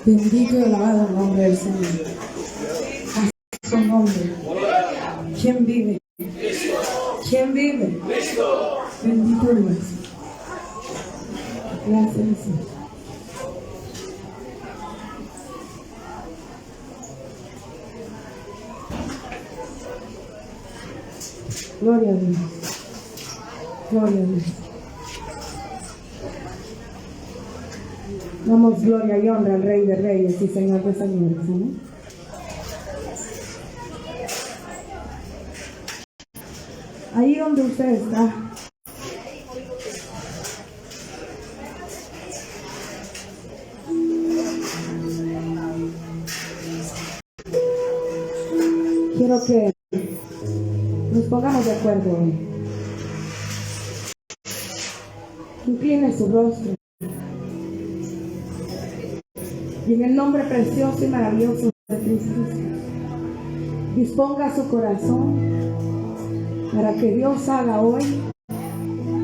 Bendito y alabado el nombre del Señor. A su nombre. ¿Quién vive? ¿Quién vive? Bendito Dios. Gracias, Jesús. Gloria a Dios. Gloria a Dios. Damos gloria y honra al Rey de Reyes y Señor de Señores. ¿Sí? Ahí donde usted está, quiero que nos pongamos de acuerdo hoy. Incline su rostro. Y en el nombre precioso y maravilloso de Cristo Jesús, disponga su corazón para que Dios haga hoy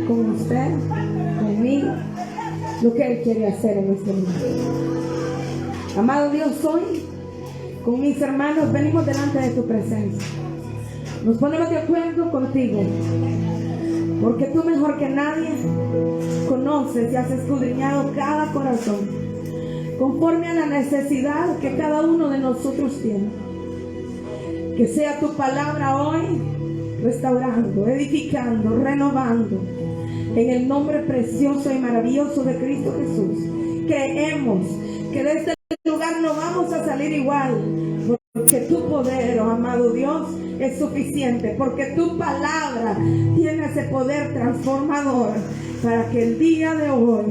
con usted, conmigo, lo que Él quiere hacer en este lugar. Amado Dios, hoy con mis hermanos venimos delante de tu presencia. Nos ponemos de acuerdo contigo, porque tú mejor que nadie conoces y has escudriñado cada corazón conforme a la necesidad que cada uno de nosotros tiene. Que sea tu palabra hoy restaurando, edificando, renovando, en el nombre precioso y maravilloso de Cristo Jesús. Creemos que de este lugar no vamos a salir igual, porque tu poder, oh amado Dios, es suficiente, porque tu palabra tiene ese poder transformador para que el día de hoy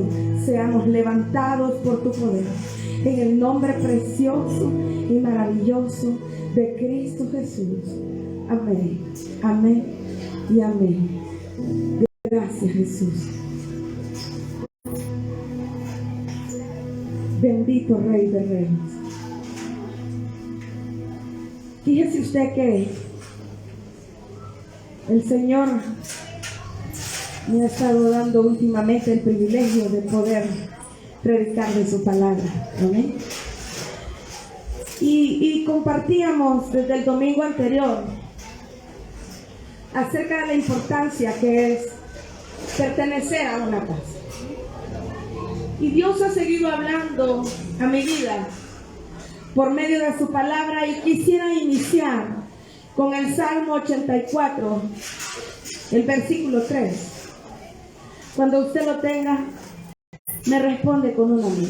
seamos levantados por tu poder. En el nombre precioso y maravilloso de Cristo Jesús. Amén, amén y amén. Gracias, Jesús. Bendito Rey de Reyes. Fíjese usted que el Señor me ha estado dando últimamente el privilegio de poder predicar de su palabra. Amén. Y compartíamos desde el domingo anterior acerca de la importancia que es pertenecer a una casa. Y Dios ha seguido hablando a mi vida por medio de su palabra, y quisiera iniciar con el Salmo 84, el versículo 3. Cuando usted lo tenga, me responde con un amén.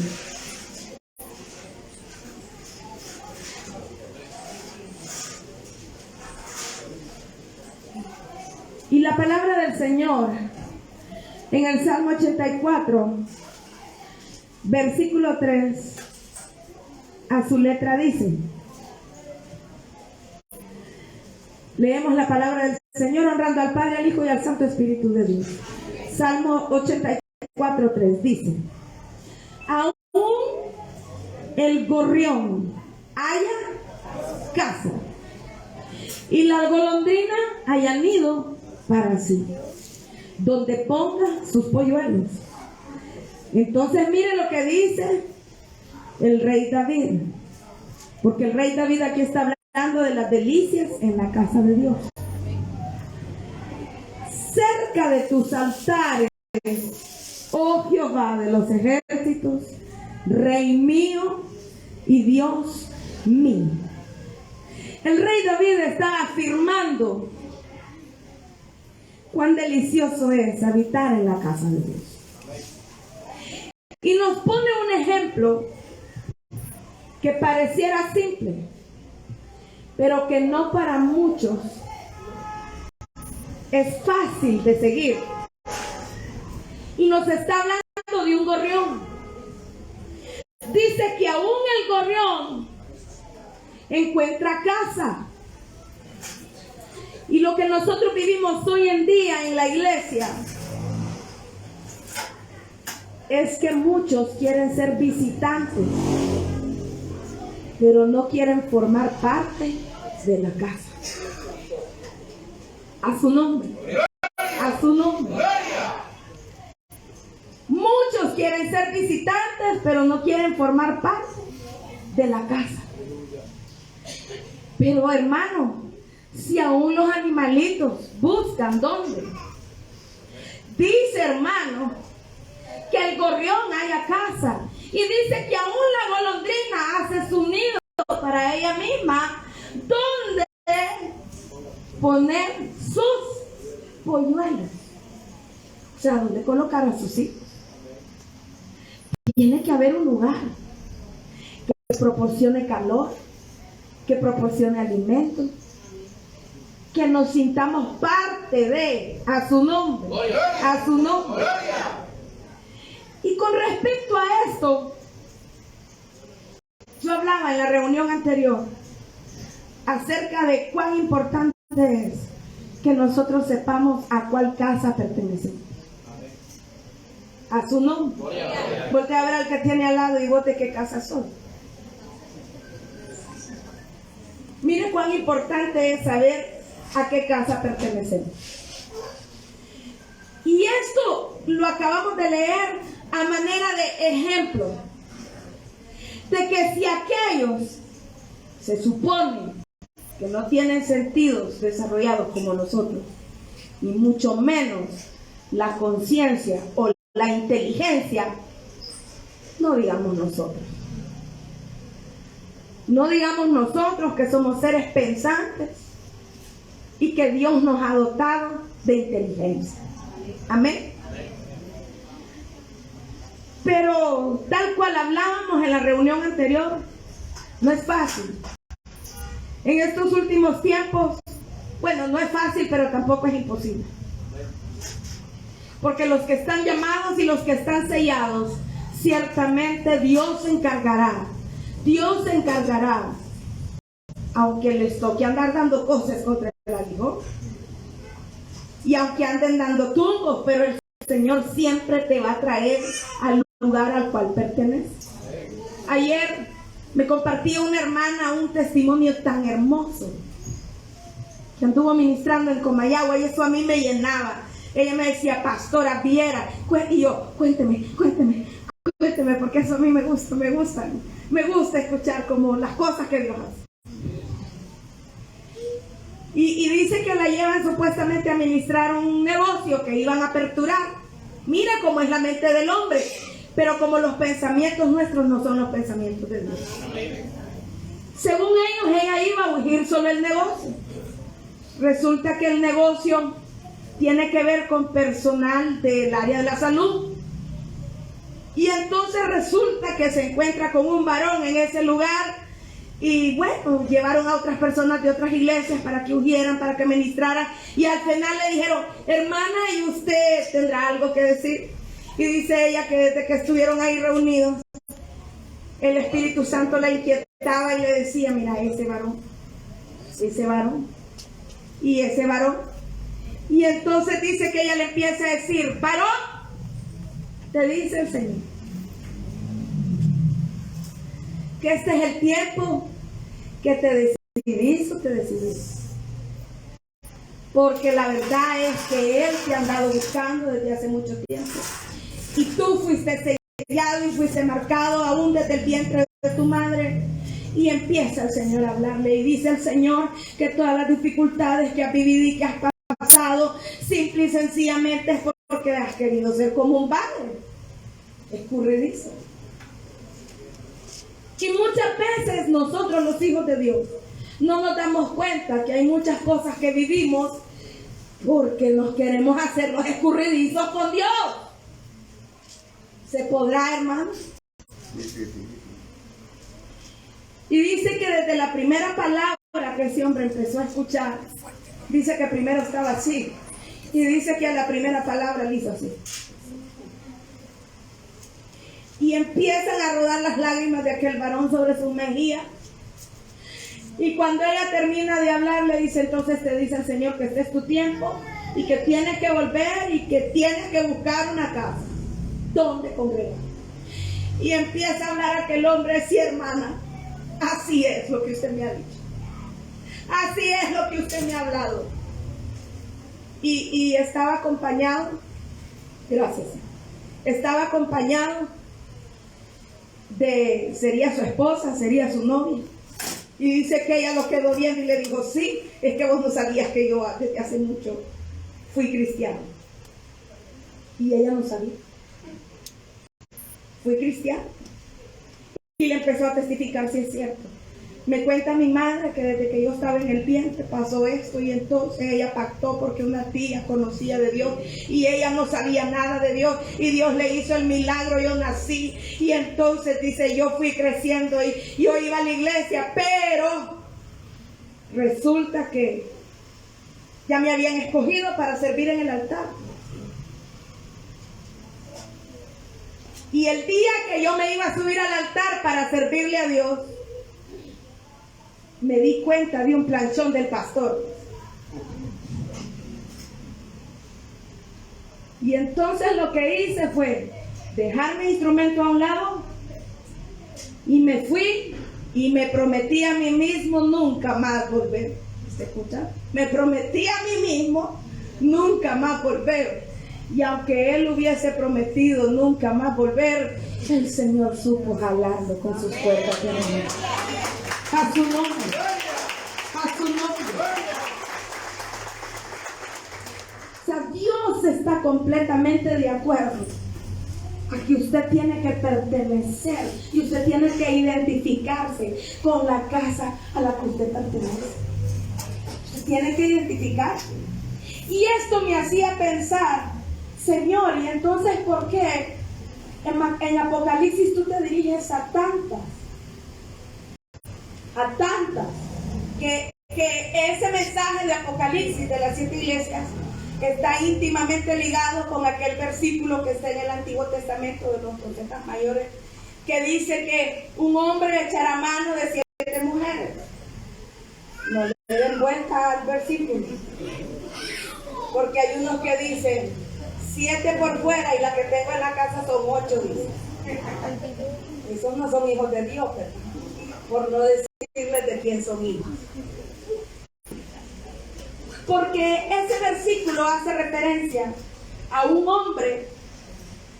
Y la palabra del Señor en el Salmo 84, versículo 3, a su letra dice: leemos la palabra del Señor honrando al Padre, al Hijo y al Santo Espíritu de Dios. Salmo 84, 3 dice: aún el gorrión haya casa y la golondrina haya nido para sí, donde ponga sus polluelos. Entonces mire lo que dice el rey David, porque el rey David aquí está hablando de las delicias en la casa de Dios. Cerca de tus altares, oh Jehová de los ejércitos, Rey mío y Dios mío. El rey David está afirmando cuán delicioso es habitar en la casa de Dios. Y nos pone un ejemplo que pareciera simple, pero que no para muchos es fácil de seguir. Y nos está hablando de un gorrión. Dice que aún el gorrión encuentra casa. Y lo que nosotros vivimos hoy en día en la iglesia es que muchos quieren ser visitantes, pero no quieren formar parte de la casa. A su nombre. A su nombre. Muchos quieren ser visitantes, pero no quieren formar parte de la casa. Pero hermano, si aún los animalitos buscan dónde. Dice, hermano, que el gorrión haya casa. Y dice que aún la golondrina hace su nido para ella misma, donde poner sus polluelos. O sea, donde colocar a sus hijos. Tiene que haber un lugar que proporcione calor, que proporcione alimento, que nos sintamos parte de, a su nombre, a su nombre. Y con respecto a esto, yo hablaba en la reunión anterior acerca de cuán importante es que nosotros sepamos a cuál casa pertenecemos. A su nombre. Voltea a ver al que tiene al lado y vote qué casa son. Mire cuán importante es saber a qué casa pertenecemos. Y esto lo acabamos de leer a manera de ejemplo. De que si aquellos se supone que no tienen sentidos desarrollados como nosotros, ni mucho menos la conciencia o la inteligencia, no digamos nosotros. No digamos nosotros que somos seres pensantes y que Dios nos ha dotado de inteligencia. Amén. Pero tal cual hablábamos en la reunión anterior, no es fácil. En estos últimos tiempos, bueno, no es fácil, pero tampoco es imposible. Porque los que están llamados y los que están sellados, ciertamente Dios se encargará. Dios se encargará. Aunque les toque andar dando cosas contra el aguijón. Y aunque anden dando tumbos, pero el Señor siempre te va a traer al lugar al cual perteneces. Ayer me compartía una hermana un testimonio tan hermoso que anduvo ministrando en Comayagua y eso a mí me llenaba. Ella me decía, pastora, viera. Y yo, cuénteme, porque eso a mí me gusta escuchar como las cosas que Dios hace. Y dice que la llevan supuestamente a ministrar un negocio que iban a aperturar. Mira cómo es la mente del hombre, pero como los pensamientos nuestros no son los pensamientos de Dios. Según ellos, ella iba a ungir sobre el negocio. Resulta que el negocio tiene que ver con personal del área de la salud. Y entonces resulta que se encuentra con un varón en ese lugar. Y bueno, llevaron a otras personas de otras iglesias para que ungieran, para que ministraran. Y al final le dijeron, hermana, ¿y usted tendrá algo que decir? Y dice ella que desde que estuvieron ahí reunidos, el Espíritu Santo la inquietaba y le decía, mira, ese varón, y ese varón. Y entonces dice que ella le empieza a decir, varón, te dice el Señor, que este es el tiempo que te decidís o te decidís. Porque la verdad es que Él te ha andado buscando desde hace mucho tiempo. Y tú fuiste sellado y fuiste marcado aún desde el vientre de tu madre. Y empieza el Señor a hablarle. Y dice el Señor que todas las dificultades que has vivido y que has pasado, simple y sencillamente es porque has querido ser como un padre escurridizo. Y muchas veces nosotros, los hijos de Dios, no nos damos cuenta que hay muchas cosas que vivimos porque nos queremos hacer los escurridizos con Dios. ¿Se podrá, hermano? Y dice que desde la primera palabra que ese hombre empezó a escuchar, dice que primero estaba así. Y dice que a la primera palabra le hizo así. Y empiezan a rodar las lágrimas de aquel varón sobre su mejilla. Y cuando ella termina de hablar, le dice, entonces te dice el Señor que este es tu tiempo y que tienes que volver y que tienes que buscar una casa donde congregar. Y empieza a hablar aquel hombre, sí, hermana, así es lo que usted me ha dicho. Así es lo que usted me ha hablado. Y estaba acompañado, gracias, estaba acompañado sería su esposa, sería su novia. Y dice que ella lo quedó viendo y le dijo, sí, es que vos no sabías que yo desde hace mucho fui cristiano. Y ella no sabía. Fui cristiano. Y le empezó a testificar si es cierto. Me cuenta mi madre que desde que yo estaba en el vientre pasó esto, y entonces ella pactó porque una tía conocía de Dios y ella no sabía nada de Dios, y Dios le hizo el milagro, yo nací, y entonces dice, yo fui creciendo y yo iba a la iglesia, pero resulta que ya me habían escogido para servir en el altar. Y el día que yo me iba a subir al altar para servirle a Dios, me di cuenta de un planchón del pastor. Y entonces lo que hice fue dejar mi instrumento a un lado y me fui y me prometí a mí mismo nunca más volver. ¿Se escucha? Me prometí a mí mismo nunca más volver. Y aunque él hubiese prometido nunca más volver, el Señor supo jalarlo con sus puertas de amor. A su nombre. A su nombre. O sea, Dios está completamente de acuerdo a que usted tiene que pertenecer y usted tiene que identificarse con la casa a la que usted pertenece. Usted tiene que identificarse. Y esto me hacía pensar, Señor, y entonces ¿por qué en Apocalipsis tú te diriges a tantas, que ese mensaje de Apocalipsis de las 7 iglesias está íntimamente ligado con aquel versículo que está en el Antiguo Testamento de los profetas mayores, que dice que un hombre echará mano de 7 mujeres? No le den vuelta al versículo, porque hay unos que dicen 7 por fuera y la que tengo en la casa son 8, dice. Esos no son hijos de Dios, ¿verdad? Por no decirles de quién son hijos. Porque ese versículo hace referencia a un hombre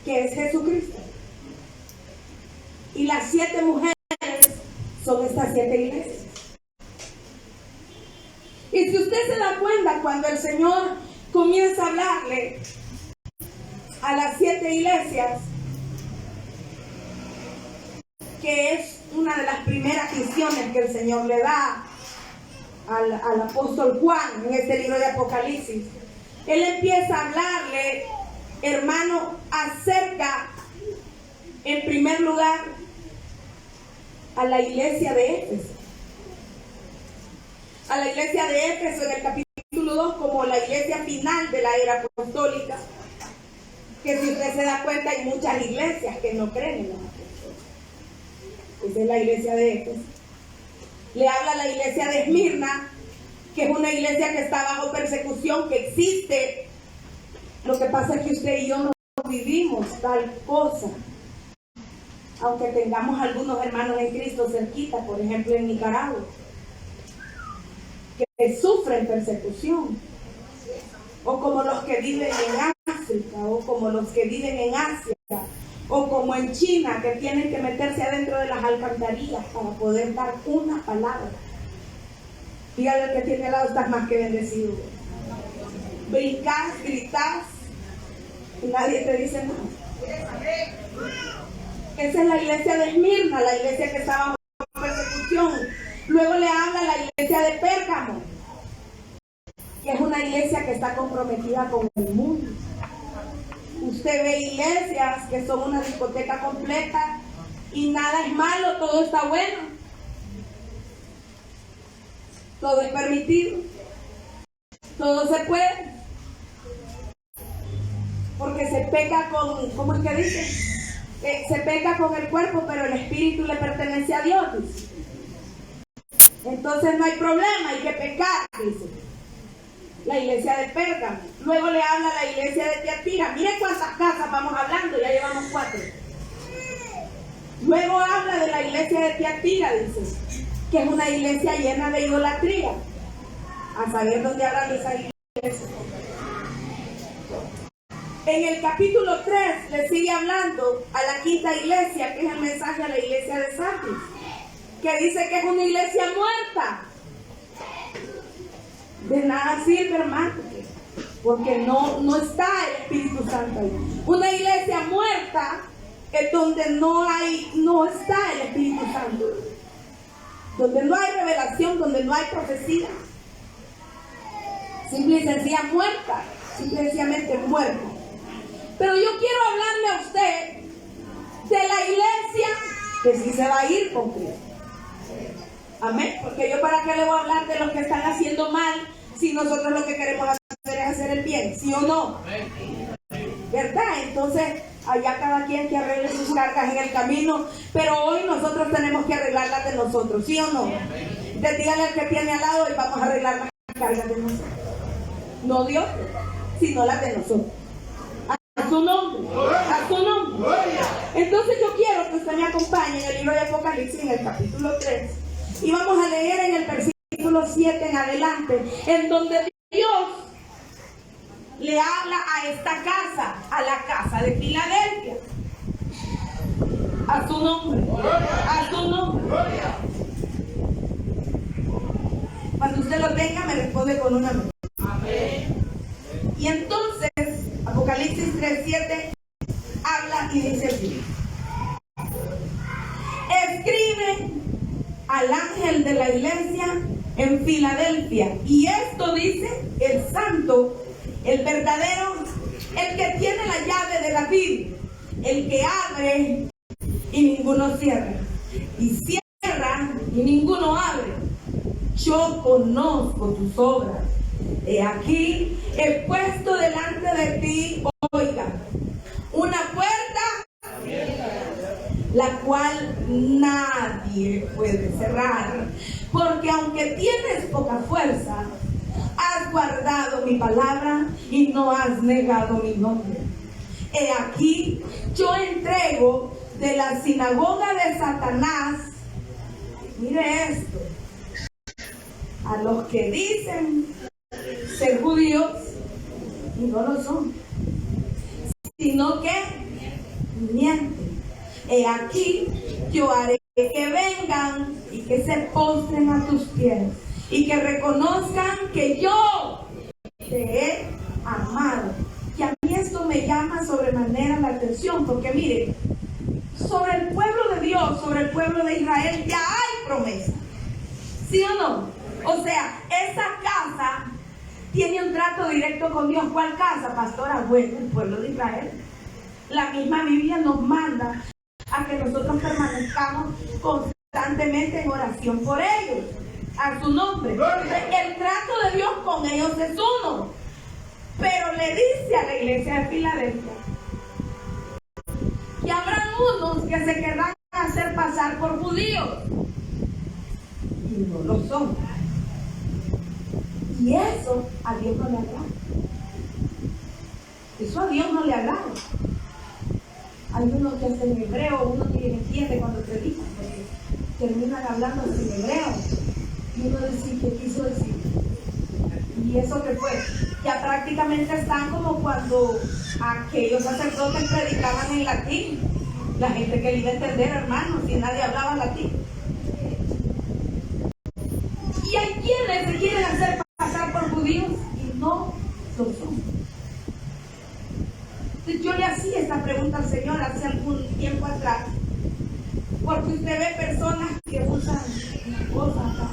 que es Jesucristo. Y las 7 mujeres son estas 7 iglesias. Y si usted se da cuenta, cuando el Señor comienza a hablarle a las 7 iglesias, que es una de las primeras visiones que el Señor le da al apóstol Juan en este libro de Apocalipsis, él empieza a hablarle, hermano, acerca, en primer lugar, a la iglesia de Éfeso. A la iglesia de Éfeso en el capítulo 2 como la iglesia final de la era apostólica, que si usted se da cuenta hay muchas iglesias que no creen en los apóstoles. Esa es la iglesia de Éfeso. Le habla a la iglesia de Esmirna, que es una iglesia que está bajo persecución, que existe. Lo que pasa es que usted y yo no vivimos tal cosa, aunque tengamos algunos hermanos en Cristo cerquita, por ejemplo en Nicaragua, que sufren persecución, o como los que viven en África, o como los que viven en Asia, o como en China, que tienen que meterse adentro de las alcantarillas para poder dar una palabra. Dígale que tiene al lado, estás más que bendecido. Brincás, gritás, y nadie te dice nada. Esa es la iglesia de Esmirna, la iglesia que estaba bajo persecución. Luego le habla a la iglesia de Pérgamo, que es una iglesia que está comprometida con el mundo. Usted ve iglesias que son una discoteca completa y nada es malo, todo está bueno. Todo es permitido. Todo se puede. Porque se peca con, ¿cómo es que dice? Se peca con el cuerpo, pero el espíritu le pertenece a Dios, dice. Entonces no hay problema, hay que pecar, dice la iglesia de Pérgamo. Luego le habla a la iglesia de Tiatira. Miren cuántas casas vamos hablando, ya llevamos 4. Luego habla de la iglesia de Tiatira, dice, que es una iglesia llena de idolatría. A saber dónde hablan de esa iglesia. En el capítulo 3 le sigue hablando a la quinta iglesia, que es el mensaje a la iglesia de Sardis, que dice que es una iglesia muerta. De nada sirve, hermano, porque no está el Espíritu Santo ahí. Una iglesia muerta es donde no está el Espíritu Santo, donde no hay revelación, donde no hay profecía. Simple y sencilla muerta, simple y sencillamente muerta. Pero yo quiero hablarle a usted de la iglesia que sí se va a ir con Cristo. Amén. Porque yo para qué le voy a hablar de los que están haciendo mal si nosotros lo que queremos hacer es hacer el bien, ¿sí o no? ¿Verdad? Entonces allá cada quien que arregle sus cargas en el camino, pero hoy nosotros tenemos que arreglarlas de nosotros, ¿sí o no? Entonces dígale al que tiene al lado y vamos a arreglar las cargas de nosotros. No Dios, sino las de nosotros. A su nombre, a su nombre. Entonces yo quiero que usted me acompañe en el libro de Apocalipsis en el capítulo 3 y vamos a leer en el versículo 7 en adelante, en donde Dios le habla a esta casa, a la casa de Filadelfia. A su nombre, a su nombre. Cuando usted lo tenga me responde con una mano. Y entonces Apocalipsis 3:7 habla y dice así: escribe al ángel de la iglesia en Filadelfia, y esto dice el santo, el verdadero, el que tiene la llave de David, el que abre y ninguno cierra, y cierra y ninguno abre. Yo conozco tus obras. He aquí, he puesto delante de ti, oiga, una puerta la cual nadie puede cerrar, porque aunque tienes poca fuerza, has guardado mi palabra y no has negado mi nombre. He aquí, yo entrego de la sinagoga de Satanás, mire esto, a los que dicen ser judíos y no lo son, sino que mienten. He aquí, yo haré que vengan y que se postren a tus pies y que reconozcan que yo te he amado. Y a mí esto me llama sobremanera la atención, porque mire, sobre el pueblo de Dios, sobre el pueblo de Israel ya hay promesa, ¿sí o no? O sea, esa casa tiene un trato directo con Dios. ¿Cuál casa, pastora? Bueno, el pueblo de Israel. La misma Biblia nos manda a que nosotros permanezcamos constantemente en oración por ellos, a su nombre. El trato de Dios con ellos es uno, pero le dice a la iglesia de Filadelfia que habrán unos que se querrán hacer pasar por judíos y no lo son, y eso a Dios no le agrada. Eso a Dios no le agrada. Hay unos que hacen hebreo, uno que entiende cuando predican, porque terminan hablando en hebreo. Y uno dice, ¿qué quiso decir? Y eso que fue, ya prácticamente están como cuando aquellos sacerdotes predicaban en latín. La gente que le iba a entender, hermanos, si nadie hablaba latín. Y hay quienes se quieren hacer pasar por judíos y no lo son. Yo le hacía esta pregunta al Señor hace algún tiempo atrás, porque usted ve personas que usan cosas acá,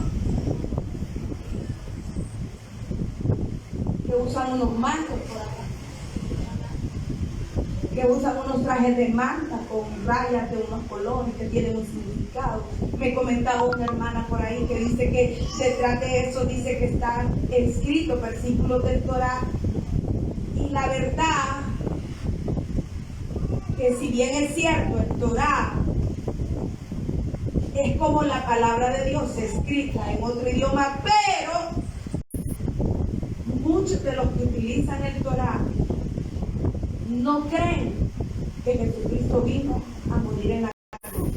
que usan unos mantos por acá, que usan unos trajes de manta con rayas de unos colores que tienen un significado. Me comentaba una hermana por ahí que dice que detrás de eso dice que están escritos versículos del Torá, y la verdad que si bien es cierto, el Torá es como la palabra de Dios escrita en otro idioma, pero muchos de los que utilizan el Torá no creen que Jesucristo vino a morir en la cruz.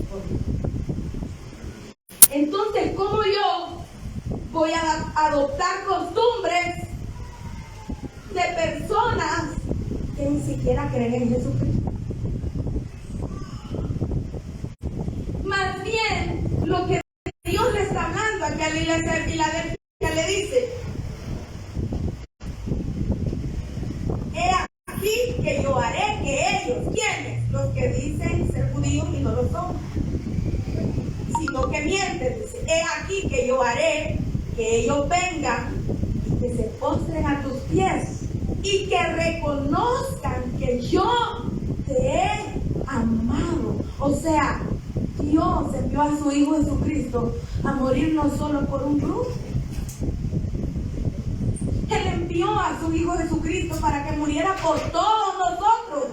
Entonces, ¿cómo yo voy a adoptar costumbres de personas que ni siquiera creen en Jesucristo. Más bien, lo que Dios le está hablando aquí a la iglesia de Filadelfia le dice: he aquí que yo haré que ellos, ¿quiénes? Los que dicen ser judíos y no lo son, sino que mienten. Dice: he aquí que yo haré que ellos vengan y que se postren a tus pies y que reconozcan que yo te he amado. O sea, Dios envió a su Hijo Jesucristo a morir no solo por un grupo. Él envió a su Hijo Jesucristo para que muriera por todos nosotros.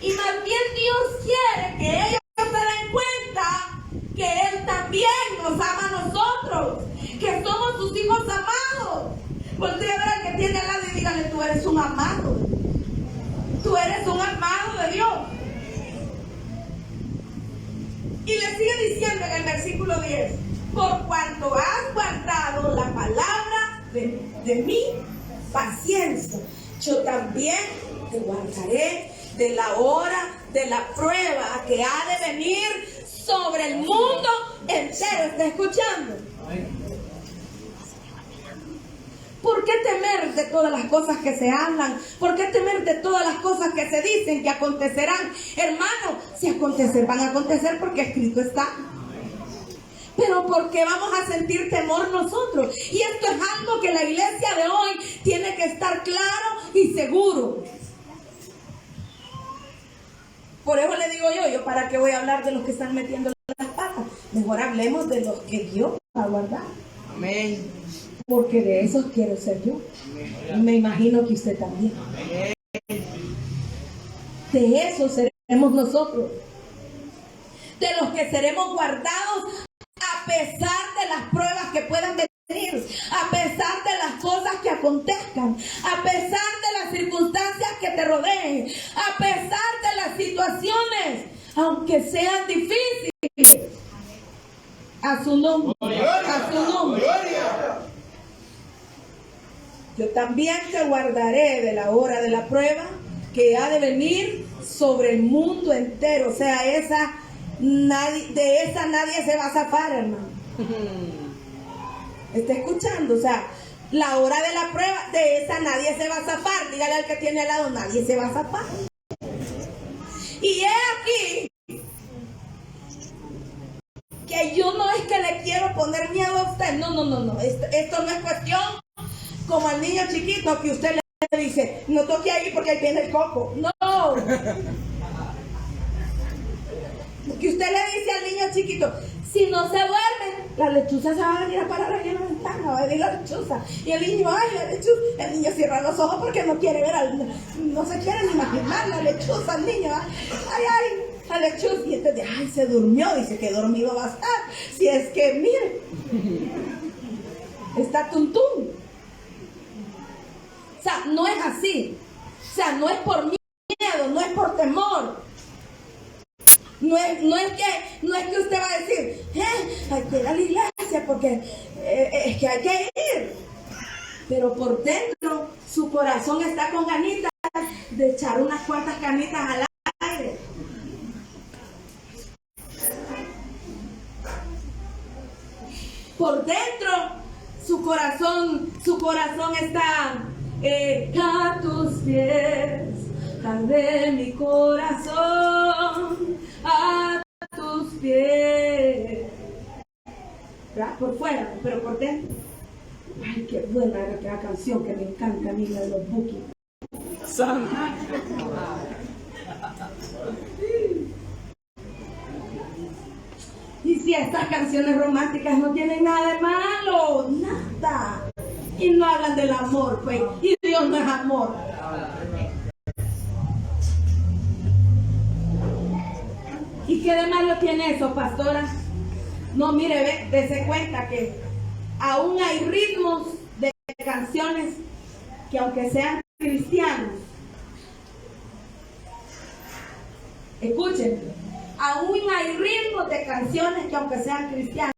Y más bien Dios quiere que ellos se den cuenta que Él también nos ama a nosotros, que somos sus hijos amados. Voltea a ver al que tiene al lado y dígale: tú eres un amado. Tú eres un amado de Dios. Y le sigue diciendo en el versículo 10: por cuanto has guardado la palabra de mi paciencia, yo también te guardaré de la hora de la prueba que ha de venir sobre el mundo entero. ¿Está escuchando? ¿Por qué temer de todas las cosas que se hablan? ¿Por qué temer de todas las cosas que se dicen que acontecerán? Hermano, si acontecer, van a acontecer porque escrito está. Pero ¿por qué vamos a sentir temor nosotros? Y esto es algo que la iglesia de hoy tiene que estar claro y seguro. Por eso le digo yo, ¿para qué voy a hablar de los que están metiendo las patas? Mejor hablemos de los que Dios va a guardar. Amén. Porque de esos quiero ser yo. Me imagino que usted también. De esos seremos nosotros. De los que seremos guardados a pesar de las pruebas que puedan venir, a pesar de las cosas que acontezcan, a pesar de las circunstancias que te rodeen, a pesar de las situaciones, aunque sean difíciles. A su nombre. A su nombre. Yo también te guardaré de la hora de la prueba que ha de venir sobre el mundo entero. O sea, de esa nadie se va a zafar, hermano. ¿Está escuchando? O sea, la hora de la prueba, de esa nadie se va a zafar. Dígale al que tiene al lado: nadie se va a zafar. Y he aquí que yo no es que le quiero poner miedo a usted. No. Esto no es cuestión como al niño chiquito que usted le dice: no toque ahí porque ahí viene el coco. No. Que usted le dice al niño chiquito: si no se duerme, la lechuza se va a venir a parar aquí en la ventana, va a venir la lechuza. Y el niño: ay, la lechuza. El niño cierra los ojos porque no quiere ver, no se quiere ni imaginar la lechuza. El niño: ay, la lechuza. Y entonces: ay, se durmió. Dice: que dormido va a estar. Si es que, mire, está tuntún. O sea, no es así. O sea, no es por miedo, no es por temor. No es que usted va a decir: hay que ir a la iglesia porque es que hay que ir. Pero por dentro su corazón está con ganitas de echar unas cuantas canitas al aire. Por dentro su corazón está a tus pies. De mi corazón a tus pies. ¿Verdad? Por fuera, pero por dentro. Ay, qué buena era aquella canción que me encanta a mí, la de los Bukis. Y si estas canciones románticas no tienen nada de malo, nada. Y no hablan del amor, pues. Y Dios no es amor. ¿Y qué de malo tiene eso, pastora? No, mire, dése cuenta que aún hay ritmos de canciones que, aunque sean cristianos, escuchen, aún hay ritmos de canciones que, aunque sean cristianos,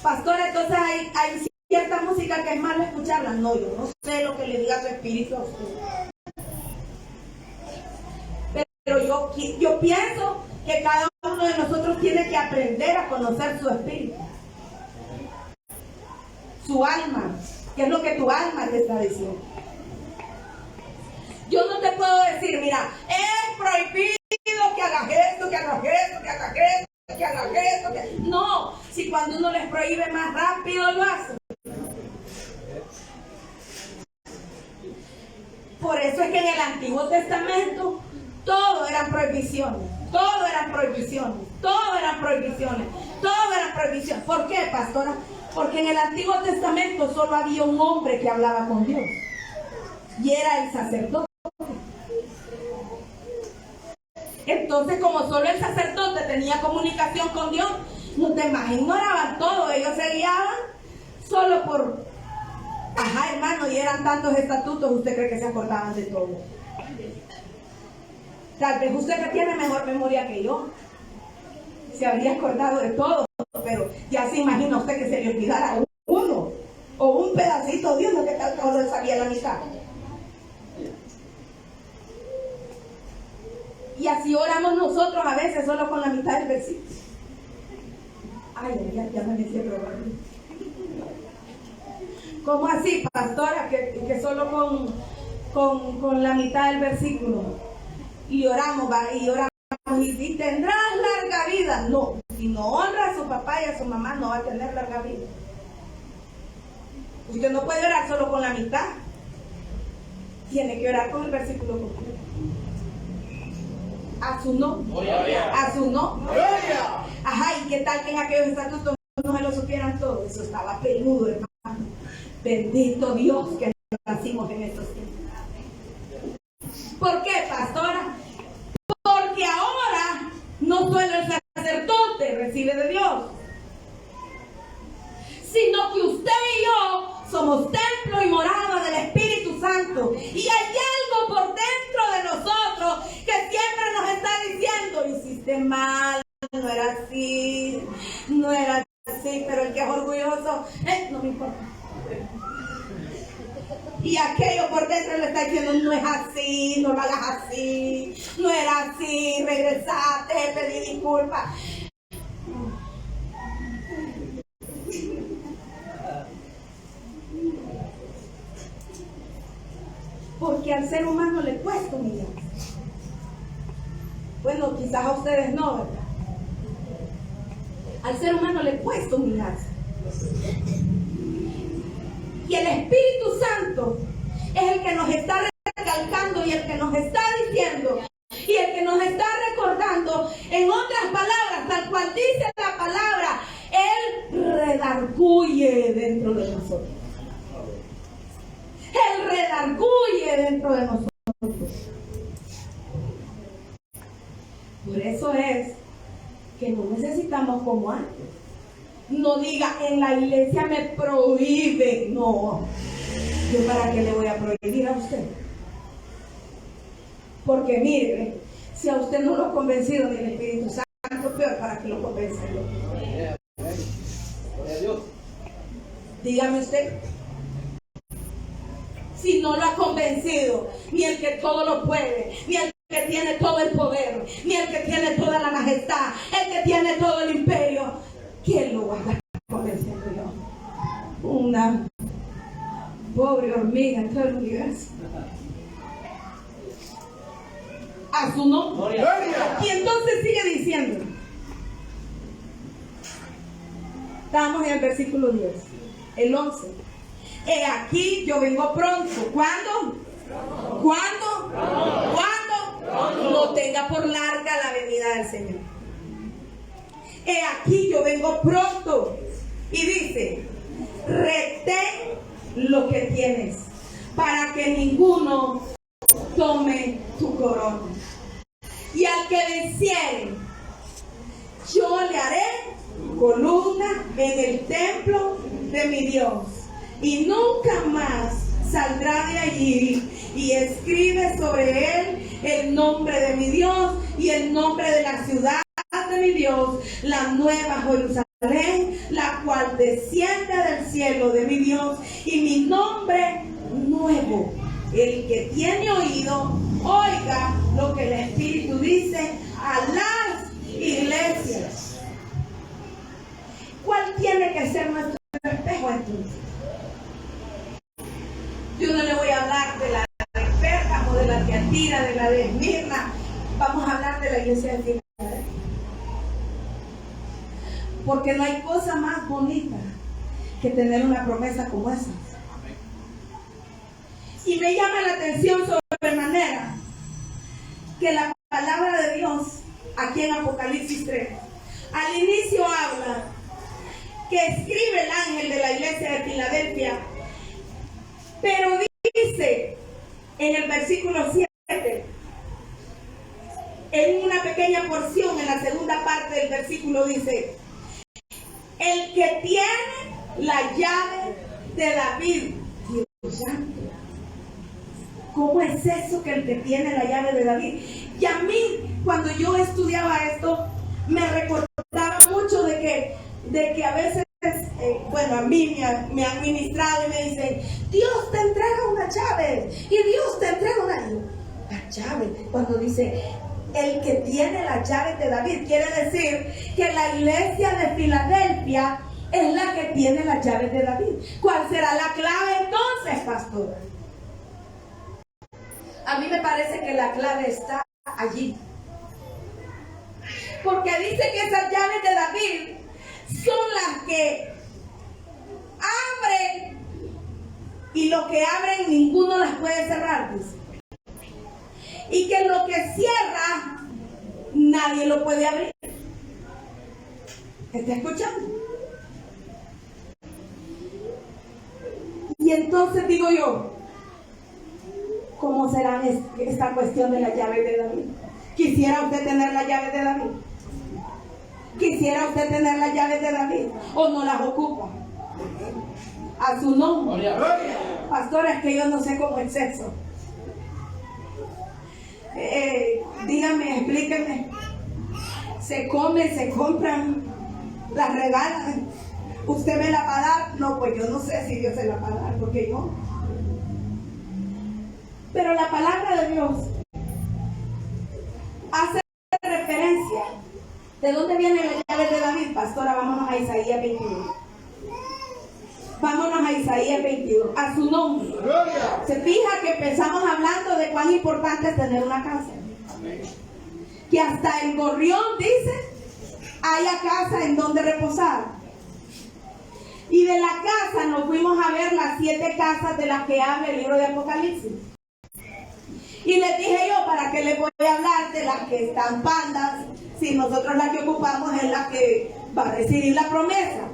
pastora, entonces hay cierta música que es malo escucharla. No, yo no sé lo que le diga su espíritu a usted. yo pienso que cada uno de nosotros tiene que aprender a conocer su espíritu, su alma, qué es lo que tu alma te está diciendo. Yo no te puedo decir, mira, es prohibido que hagas esto, que hagas esto, que hagas esto, que hagas esto. No, si cuando uno les prohíbe más rápido lo hacen. Por eso es que en el Antiguo Testamento todo eran prohibiciones, todo eran prohibiciones, todo eran prohibiciones, todo eran prohibiciones. ¿Por qué, pastora? Porque en el Antiguo Testamento solo había un hombre que hablaba con Dios y era el sacerdote. Entonces, como solo el sacerdote tenía comunicación con Dios, los demás ignoraban todo, ellos se guiaban solo por, ajá, hermano, y eran tantos estatutos, ¿usted cree que se acordaban de todo? Tal vez usted que tiene mejor memoria que yo se habría acordado de todo, pero ya se imagina usted que se le olvidara uno o un pedacito de uno que tal vez no sabía la mitad. Y así oramos nosotros a veces solo con la mitad del versículo. Ay, ya me decía probando. ¿Cómo así, pastora? Que solo con la mitad del versículo. Y oramos, y tendrás larga vida. No, si no honra a su papá y a su mamá, no va a tener larga vida. Usted no puede orar solo con la mitad. Tiene que orar con el versículo completo. A su no. A su no. Ajá, ¿y qué tal que en aquellos estatutos no se lo supieran todo? Eso estaba peludo, hermano. Bendito Dios que nacimos en estos tiempos. ¿Por qué, pastora? Porque ahora no solo el sacerdote recibe de Dios, sino que usted y yo somos templo y morada del Espíritu Santo. Y hay algo por dentro de nosotros que siempre nos está diciendo: hiciste mal, no era así, no era así. Pero el que es orgulloso, no me importa. Y aquello por dentro le está diciendo: no es así, no lo hagas así, no era así, regresate, pedí disculpas. Porque al ser humano le cuesta humillarse. Bueno, quizás a ustedes no, ¿verdad? Al ser humano le cuesta humillarse. Y el Espíritu Santo es el que nos está recalcando y el que nos está diciendo y el que nos está recordando, en otras palabras, tal cual dice la palabra, Él redarguye dentro de nosotros. Él redarguye dentro de nosotros. Por eso es que no necesitamos como antes. No diga: en la iglesia me prohíbe. No, ¿yo para qué le voy a prohibir a usted? Porque mire, si a usted no lo ha convencido ni el Espíritu Santo, peor para que lo convenza yo. Dígame usted. Si no lo ha convencido ni el que todo lo puede, ni el que tiene todo el poder, ni el que tiene toda la majestad, el que tiene todo el imperio, ¿quién lo va a estar convenciendo yo? Una pobre hormiga en todo el universo. A su nombre. Y entonces sigue diciendo. Estamos en el versículo 10, el 11. He aquí yo vengo pronto. ¿Cuándo? ¿Cuándo? ¿Cuándo? No tenga por larga la venida del Señor. He aquí yo vengo pronto. Y dice: retén lo que tienes, para que ninguno tome tu corona. Y al que venciere, yo le haré columna en el templo de mi Dios, y nunca más saldrá de allí. Y escribe sobre él el nombre de mi Dios y el nombre de la ciudad de mi Dios, la nueva Jerusalén, la cual desciende del cielo de mi Dios, y mi nombre nuevo. El que tiene oído, Oiga lo que el Espíritu dice a las iglesias. ¿Cuál tiene que ser nuestro espejo entonces? Yo no le voy a hablar de la de Pérgamo, de la Tiatira, de la de Esmirna. Vamos a hablar de la iglesia de Filadelfia. Porque no hay cosa más bonita que tener una promesa como esa. Y me llama la atención sobremanera que la palabra de Dios aquí en Apocalipsis 3 al inicio habla que escribe el ángel de la iglesia de Filadelfia, pero dice en el versículo 7, en una pequeña porción, en la segunda parte del versículo dice: el que tiene la llave de David. Dios santo, ¿cómo es eso que el que tiene la llave de David? Y a mí, cuando yo estudiaba esto, me recordaba mucho de que a veces, a mí me han ministrado y me dicen: Dios te entrega una llave y Dios te entrega la llave. Cuando dice el que tiene la llave de David, quiere decir que la iglesia de Filadelfia es la que tiene la llave de David. ¿Cuál será la clave entonces, pastora? A mí me parece que la clave está allí. Porque dice que esas llaves de David son las que abren, y lo que abren ninguno las puede cerrar, dice. Y que lo que cierra nadie lo puede abrir. ¿Está escuchando? Y entonces digo yo, ¿cómo será esta cuestión de la llave de David? ¿Quisiera usted tener la llave de David? ¿Quisiera usted tener la llave de David? ¿O no las ocupa? A su nombre. Pastora, es que yo no sé cómo es eso. Dígame, explíqueme. Se come, se compran, las regalan. ¿Usted me la va a dar? No, pues yo no sé si Dios se la va a dar, porque yo. Pero la palabra de Dios hace referencia. ¿De dónde viene la llave de David, pastora? Vámonos a Isaías 22. Vámonos a Isaías 22, a su nombre. Se fija que empezamos hablando de cuán importante es tener una casa. Que hasta el gorrión, dice, haya casa en donde reposar. Y de la casa nos fuimos a ver las 7 casas de las que habla el libro de Apocalipsis. Y les dije yo, ¿para qué les voy a hablar de las que están pandas? Si nosotros la que ocupamos es la que va a recibir la promesa.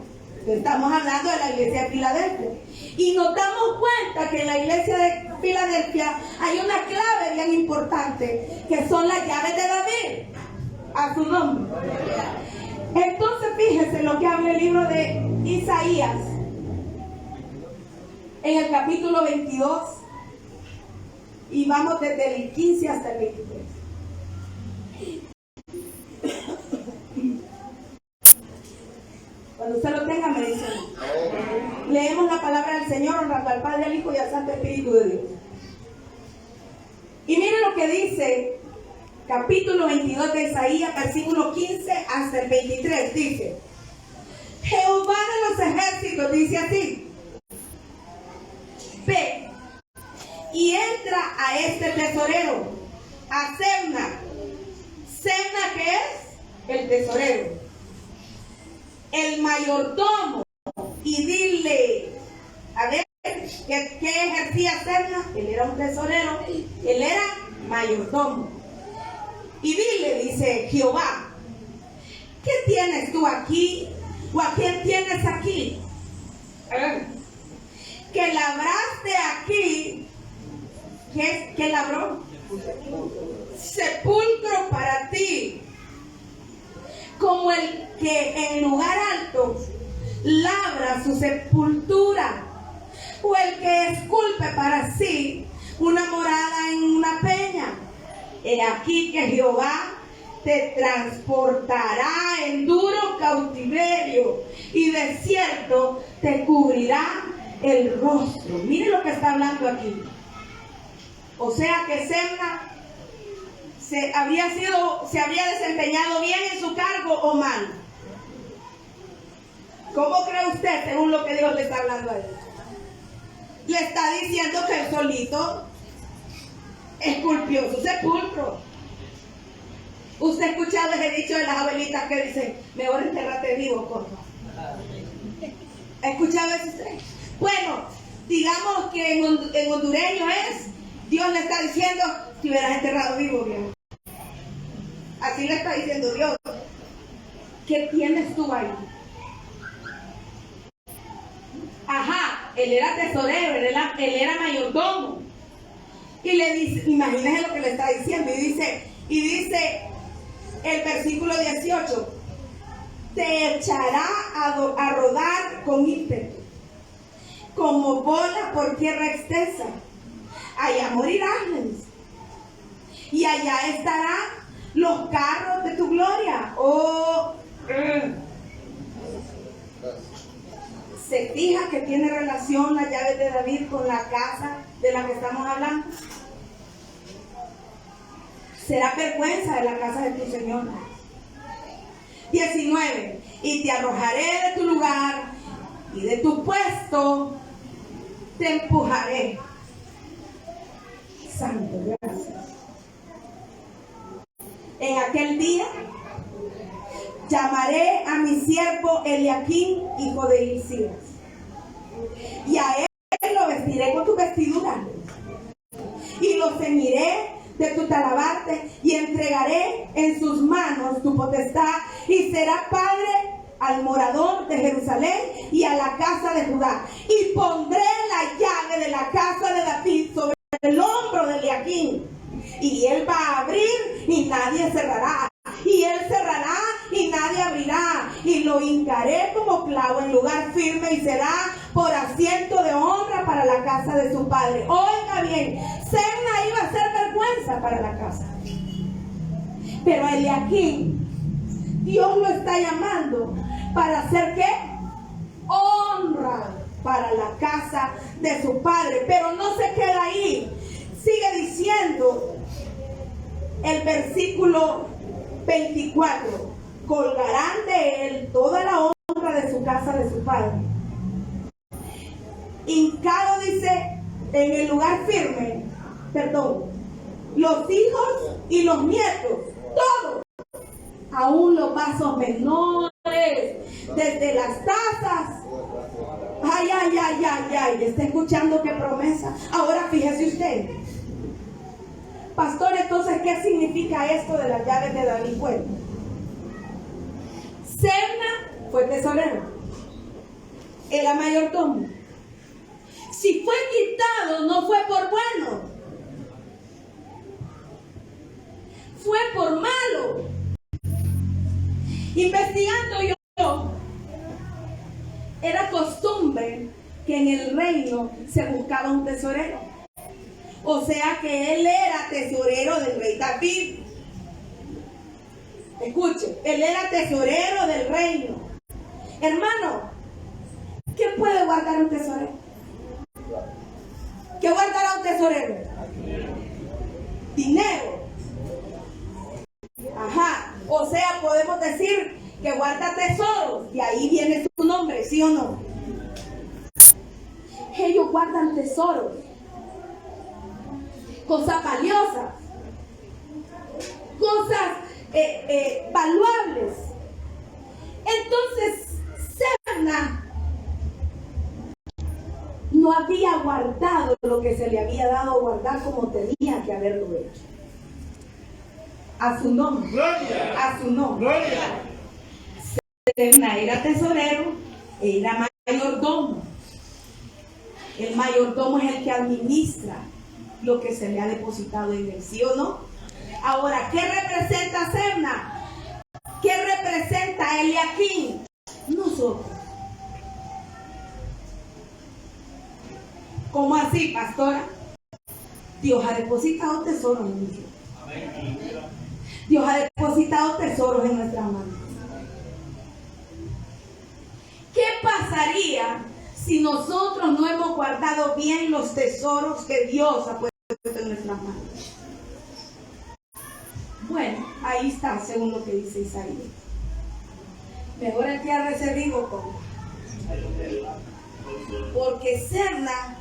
Estamos hablando de la iglesia de Filadelfia. Y nos damos cuenta que en la iglesia de Filadelfia hay una clave bien importante, que son las llaves de David, a su nombre. Entonces fíjese lo que habla el libro de Isaías, en el capítulo 22, y vamos desde el 15 hasta el 23. Cuando usted lo tenga, me dice. Leemos la palabra del Señor, honrando al Padre, al Hijo y al Santo Espíritu de Dios. Y miren lo que dice, capítulo 22 de Isaías, versículo 15 hasta el 23. Dice: Jehová de los ejércitos dice así: ve y entra a este tesorero, a Semna. Semna, ¿qué es? El tesorero, el mayordomo, y dile, a ver, ¿qué ejercía Semna? Él era un tesorero, él era mayordomo. Y dile, dice Jehová, ¿qué tienes tú aquí? ¿O a quién tienes aquí? Que labraste aquí. ¿Qué labró? Sepulcro para ti, como el que en lugar alto labra su sepultura, o el que esculpe para sí una morada en una peña. He aquí que Jehová te transportará en duro cautiverio, y de cierto te cubrirá el rostro. Mire lo que está hablando aquí. O sea que Semna se había desempeñado bien en su cargo o mal. ¿Cómo cree usted según lo que Dios le está hablando a él? Le está diciendo que él solito esculpió su sepulcro. Usted ha escuchado ese dicho de las abuelitas que dicen, mejor enterrate vivo, corto. ¿Ha escuchado eso usted? Bueno, digamos que en hondureño es, Dios le está diciendo, si hubieras enterrado vivo, viejo. Así le está diciendo Dios. ¿Qué tienes tú ahí? Ajá, él era tesorero, él era mayordomo. Y le dice, imagínese lo que le está diciendo, y dice el versículo 18, te echará a rodar con ímpetu, como bola por tierra extensa. Allá morirás, y allá estarán los carros de tu gloria. ¿Se fija que tiene relación las llaves de David con la casa de la que estamos hablando? Será vergüenza de la casa de tu Señor. 19. Y te arrojaré de tu lugar y de tu puesto te empujaré. Santo, gracias. En aquel día llamaré a mi siervo Eliaquín, hijo de Hilcías, y a él lo vestiré con tu vestidura, y lo ceñiré de tu talabarte, y entregaré en sus manos tu potestad, y será padre al morador de Jerusalén y a la casa de Judá. Y pondré la llave de la casa de David sobre el hombro de Eliaquín, y él va a abrir y nadie cerrará, y él cerrará y nadie abrirá, y lo hincaré como clavo en lugar firme, y será por asiento de honra para la casa de su padre. Oiga bien, Semna iba a ser vergüenza para la casa, pero Eliaquín, Dios lo está llamando para hacer ¿qué? Honra para la casa de su padre. Pero no se queda ahí, sigue diciendo el versículo 24, colgarán de él toda la honra de su casa de su padre. Hincado, dice, en el lugar firme, los hijos y los nietos, todos, aún los vasos menores, desde las tazas. Ay, ¿está escuchando qué promesa? Ahora fíjese usted, pastor, entonces, ¿qué significa esto de las llaves de David? Bueno, Semna fue tesorero, era mayordomo. Si fue quitado, no fue por bueno, fue por malo. Investigando yo, era costumbre que en el reino se buscaba un tesorero. O sea que él era tesorero del rey David. Escuche, él era tesorero del reino. Hermano, ¿qué puede guardar un tesorero? ¿Qué guardará un tesorero? Dinero. Ajá, o sea, podemos decir que guarda tesoros, y ahí viene su nombre, ¿sí o no? Ellos guardan tesoros, cosas valiosas, cosas valuables. Entonces, Semna no había guardado lo que se le había dado a guardar como tenía que haberlo hecho. A su nombre. Gloria. A su nombre. Gloria. Semna era tesorero, era mayordomo. El mayordomo es el que administra lo que se le ha depositado en él, ¿sí o no? Ahora, ¿qué representa Semna? ¿Qué representa Eliaquín? Nosotros. ¿Cómo así, pastora? Dios ha depositado tesoros en nosotros. Dios ha depositado tesoros en nuestras manos. ¿Qué pasaría si nosotros no hemos guardado bien los tesoros que Dios ha puesto en nuestras manos? ahí está, según lo que dice Isaías. Mejor entiérrese vivo con. Porque Serna,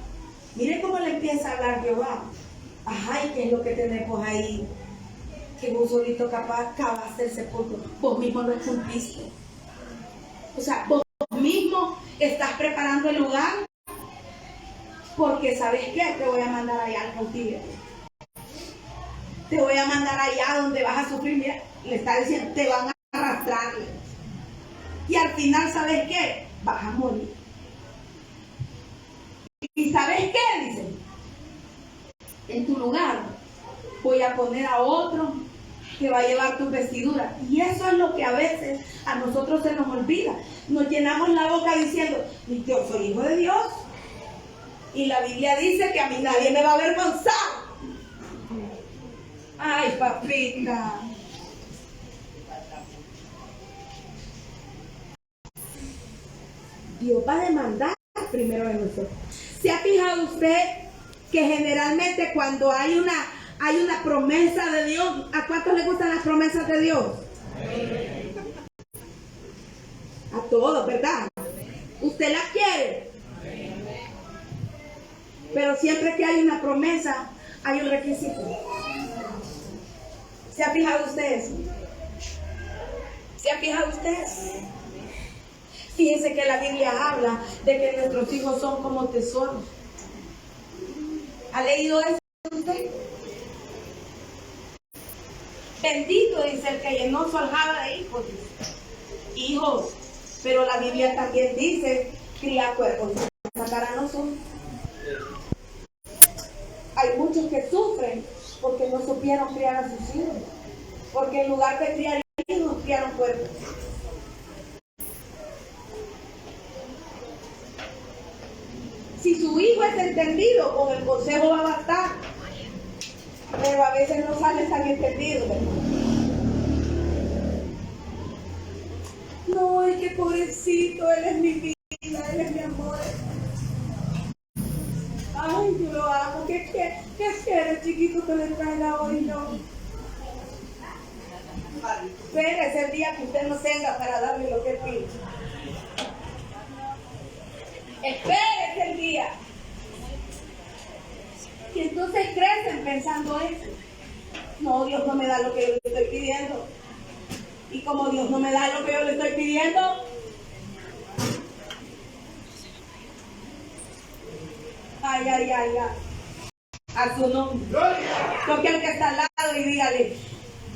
mire cómo le empieza a hablar Jehová. Ajá, ¿y qué es lo que tenemos ahí? Que vos solito capaz cavaste el sepulcro. Vos mismo no cumpliste. O sea, vos mismo estás preparando el lugar. Porque ¿sabes qué? Te voy a mandar allá al cautiverio. Te voy a mandar allá donde vas a sufrir. Mira, le está diciendo, te van a arrastrar. Y al final, ¿sabes qué? Vas a morir. ¿Y sabes qué? Dice, en tu lugar voy a poner a otro que va a llevar tu vestidura. Y eso es lo que a veces a nosotros se nos olvida. Nos llenamos la boca diciendo, yo soy hijo de Dios. Y la Biblia dice que a mí nadie me va a avergonzar. Ay, papita. Dios va a demandar primero de nosotros. ¿Se ha fijado usted que generalmente cuando hay una promesa de Dios, ¿a cuántos les gustan las promesas de Dios? A todos, ¿verdad? ¿Usted las quiere? Pero siempre que hay una promesa, hay un requisito. ¿Se ha fijado usted eso? ¿Se ha fijado usted eso? Fíjense que la Biblia habla de que nuestros hijos son como tesoros. ¿Ha leído eso usted? Bendito dice el que llenó su aljaba de hijos. Hijos. Pero la Biblia también dice, cría cuerpos, sacarán los ojos. Hay muchos que sufren porque no supieron criar a sus hijos. Porque en lugar de criar hijos, criaron cuerpos. Si su hijo es entendido, con el consejo va a bastar. Pero a veces no sale tan entendido, ¿verdad? No, es que pobrecito, él es mi vida, él es mi amor. Ay, yo lo amo. ¿Qué quiere, chiquito, que le traiga hoy? No. Espérese el día que usted no tenga para darle lo que pide. Espérese el día. Y entonces crecen pensando eso. No, Dios no me da lo que yo le estoy pidiendo. Y como Dios no me da lo que yo le estoy pidiendo, ay, ay, ay, ay. A su nombre. Toque al que está al lado y dígale,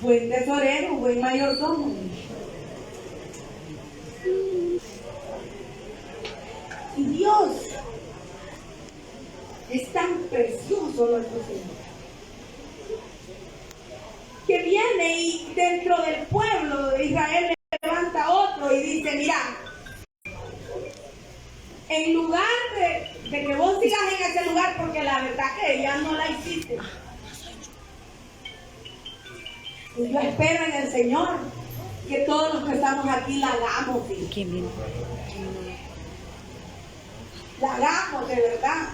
buen tesorero, buen mayordomo. Y Dios es tan precioso nuestro Señor, que viene y dentro del pueblo de Israel levanta otro y dice, mira, en lugar de que vos sigas en ese lugar, porque la verdad que ya no la hiciste, y yo espero en el Señor que todos los que estamos aquí la hagamos, la hagamos de verdad,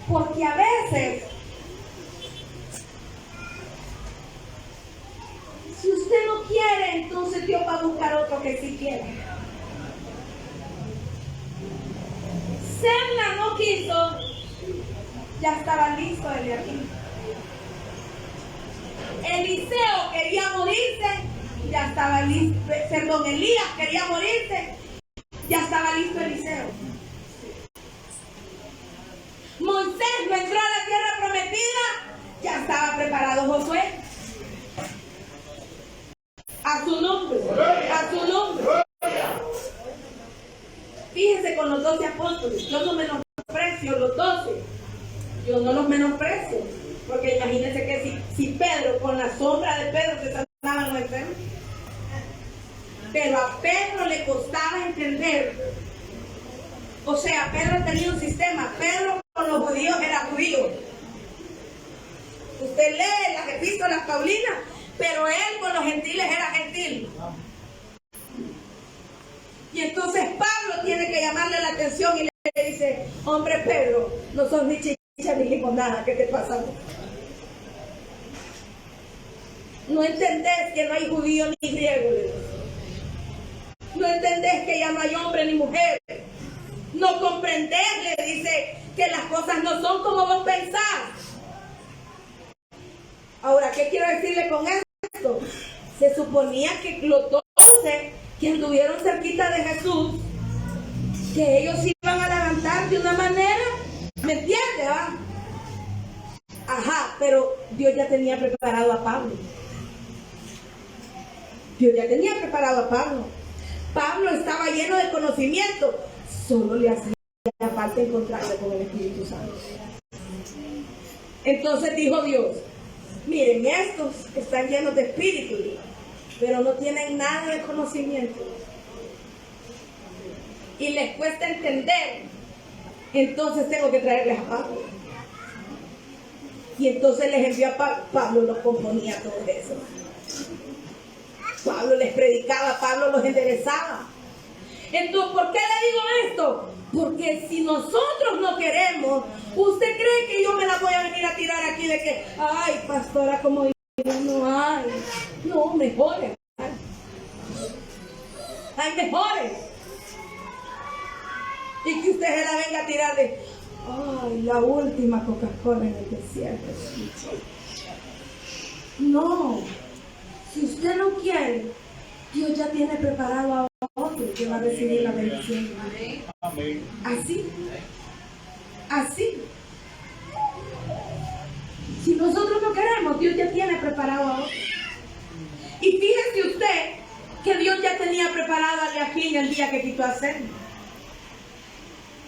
porque a veces si usted no quiere, entonces Dios va a buscar otro que sí quiere. Serna no quiso, ya estaba listo el de aquí. Eliseo quería morirse, ya estaba listo. Perdón, Elías quería morirse, ya estaba listo Eliseo. Moisés no entró a la tierra prometida, ya estaba preparado Josué. A su nombre, a su nombre. Fíjense con los 12 apóstoles, yo no menosprecio los 12, yo no los menosprecio, porque imagínense que si Pedro, con la sombra de Pedro se sanaban los enfermos, pero a Pedro le costaba entender. O sea, Pedro tenía un sistema, Pedro con los judíos era judío. Usted lee las epístolas paulinas, pero él con los gentiles era gentil. Y entonces Pablo tiene que llamarle la atención y le dice, hombre Pedro, no sos ni chicha ni limonada, ¿qué te pasa? No entendés que no hay judío ni griego. No entendés que ya no hay hombre ni mujer. No comprendés, le dice, que las cosas no son como vos pensás. Ahora, ¿qué quiero decirle con esto? Se suponía que los 12 que anduvieron cerquita de Jesús, que ellos iban a levantar de una manera, ¿me entiendes? Ajá, pero Dios ya tenía preparado a Pablo. Dios ya tenía preparado a Pablo. Pablo estaba lleno de conocimiento, solo le hacía falta encontrarse con el Espíritu Santo. Entonces dijo Dios, miren, estos están llenos de espíritu, pero no tienen nada de conocimiento. Y les cuesta entender. Entonces tengo que traerles a Pablo. Y entonces les envió a Pablo. Pablo los componía todo eso. Pablo les predicaba, Pablo los enderezaba. Entonces, ¿por qué le digo esto? Porque si nosotros no queremos, ¿usted cree que yo me la voy a venir a tirar aquí de que, ay, pastora, como digo, no hay? No, mejores. Hay mejores. Y que usted se la venga a tirar de, ay, la última Coca-Cola en el desierto. No. Si usted no quiere, Dios ya tiene preparado a otro que va a recibir la bendición. Amén. Así. Así. Si nosotros no queremos, Dios ya tiene preparado a otro. Y fíjese usted que Dios ya tenía preparado a Eliaquín el día que quitó a Zen.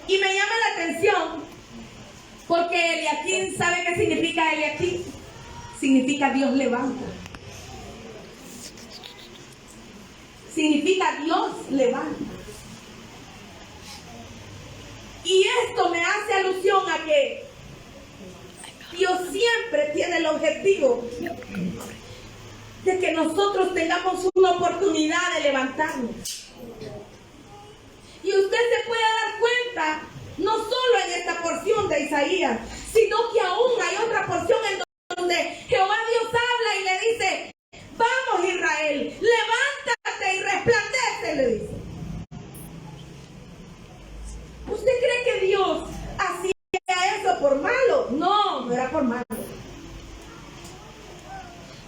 Y me llama la atención porque Eliaquín, ¿sabe qué significa Eliaquín? Significa Dios levanta. Significa Dios levanta. Y esto me hace alusión a que Dios siempre tiene el objetivo de que nosotros tengamos una oportunidad de levantarnos. Y usted se puede dar cuenta, no solo en esta porción de Isaías, sino que aún hay otra porción en donde Jehová Dios habla y le dice, vamos Israel, levántate y resplandece, le dice. ¿Usted cree que Dios hacía eso por malo? No, no era por malo.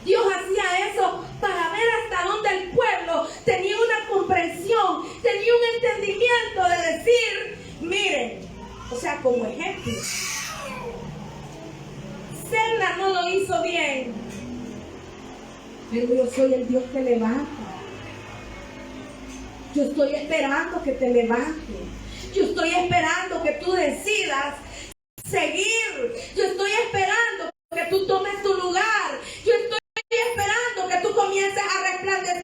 Dios hacía eso para ver hasta dónde el pueblo tenía una comprensión, tenía un entendimiento de decir, miren, o sea, como ejemplo, Zelda no lo hizo bien, pero yo soy el Dios que levanta. Yo estoy esperando que te levantes. Yo estoy esperando que tú decidas seguir. Yo estoy esperando que tú tomes tu lugar. Yo estoy esperando que tú comiences a resplandecer.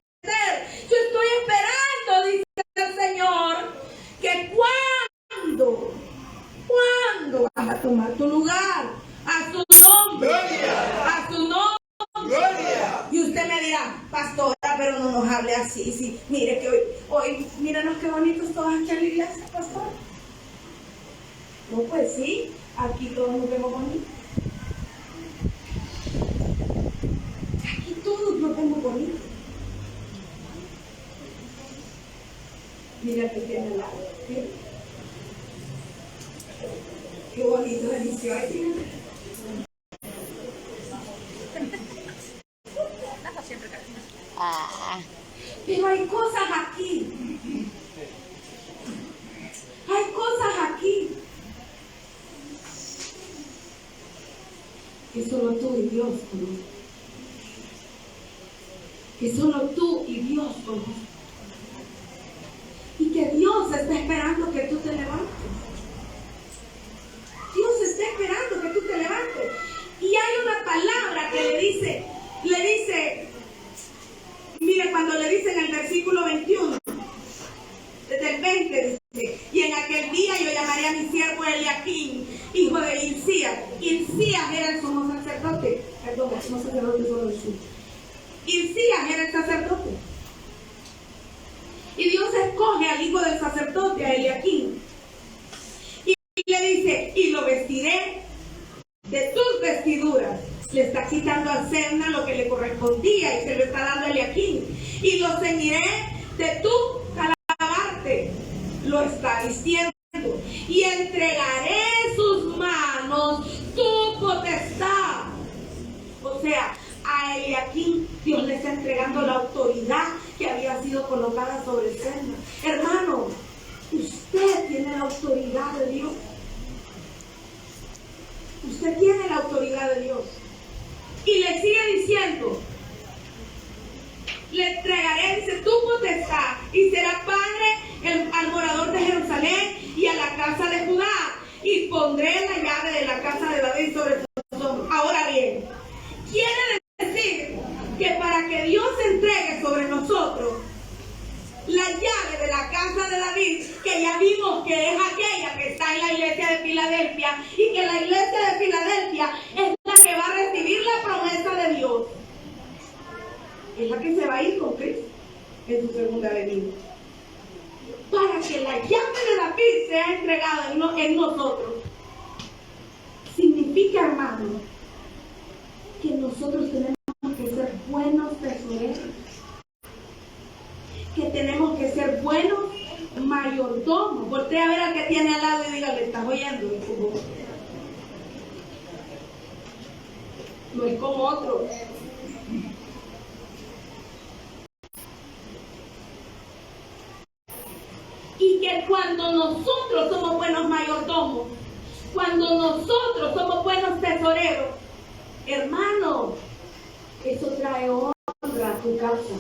Yo estoy esperando, dice el Señor, que cuando vas a tomar tu lugar, a su nombre, a su nombre. Gloria. Y usted me dirá, pastora, pero no nos hable así. Sí, mire que hoy, míranos qué bonitos todos aquí en la iglesia, pastora. No, pues sí, aquí todos nos vemos bonitos. Aquí todos nos vemos bonitos. Mira que tiene al lado. Qué bonito inicio aquí. Pero hay cosas aquí. Hay cosas aquí que solo tú y Dios conocen. Que solo tú y Dios conocen. Y que Dios está esperando que tú te levantes. Dios está esperando que tú te levantes. Y hay una palabra que le dice, mire, cuando le dice en el versículo 21, desde el 20, dice, y en aquel día yo llamaré a mi siervo Eliaquín, hijo de Hilcías. Hilcías era el sumo sacerdote. Perdón, el sumo sacerdote solo decía. Hilcías era el sacerdote. Y Dios escoge al hijo del sacerdote, a Eliaquín. Y le dice, y lo vestiré de tus vestiduras. Le está quitando a Sebna lo que le correspondía y se lo está dando a Eliaquín. Y lo ceñiré de tu calabarte, lo está diciendo. Y entregaré en sus manos tu potestad. O sea, a Eliaquín Dios le está entregando la autoridad que había sido colocada sobre Sebna. Hermano, usted tiene la autoridad de Dios. Usted tiene la autoridad de Dios. Y le sigue diciendo, le entregaré, dice, tu potestad, y será padre al morador de Jerusalén y a la casa de Judá, y pondré la llave de la casa de David sobre sus hombros. Ahora bien, quiere decir que para que Dios entregue sobre nosotros la llave de la casa de David, que ya vimos que es aquella que está en la iglesia de Filadelfia, y que la iglesia de Filadelfia es la que va a recibir la promesa de Dios, es la que se va a ir con Cristo en su segunda venida. Para que la llave de David sea entregada en nosotros, significa, hermano, que nosotros tenemos que ser buenos tesoreros, que tenemos que ser buenos mayordomos. Voltea a ver al que tiene al lado y dígale, ¿estás oyendo? No es como otro. Y que cuando nosotros somos buenos mayordomos, cuando nosotros somos buenos tesoreros, hermano, eso trae honra a tu casa.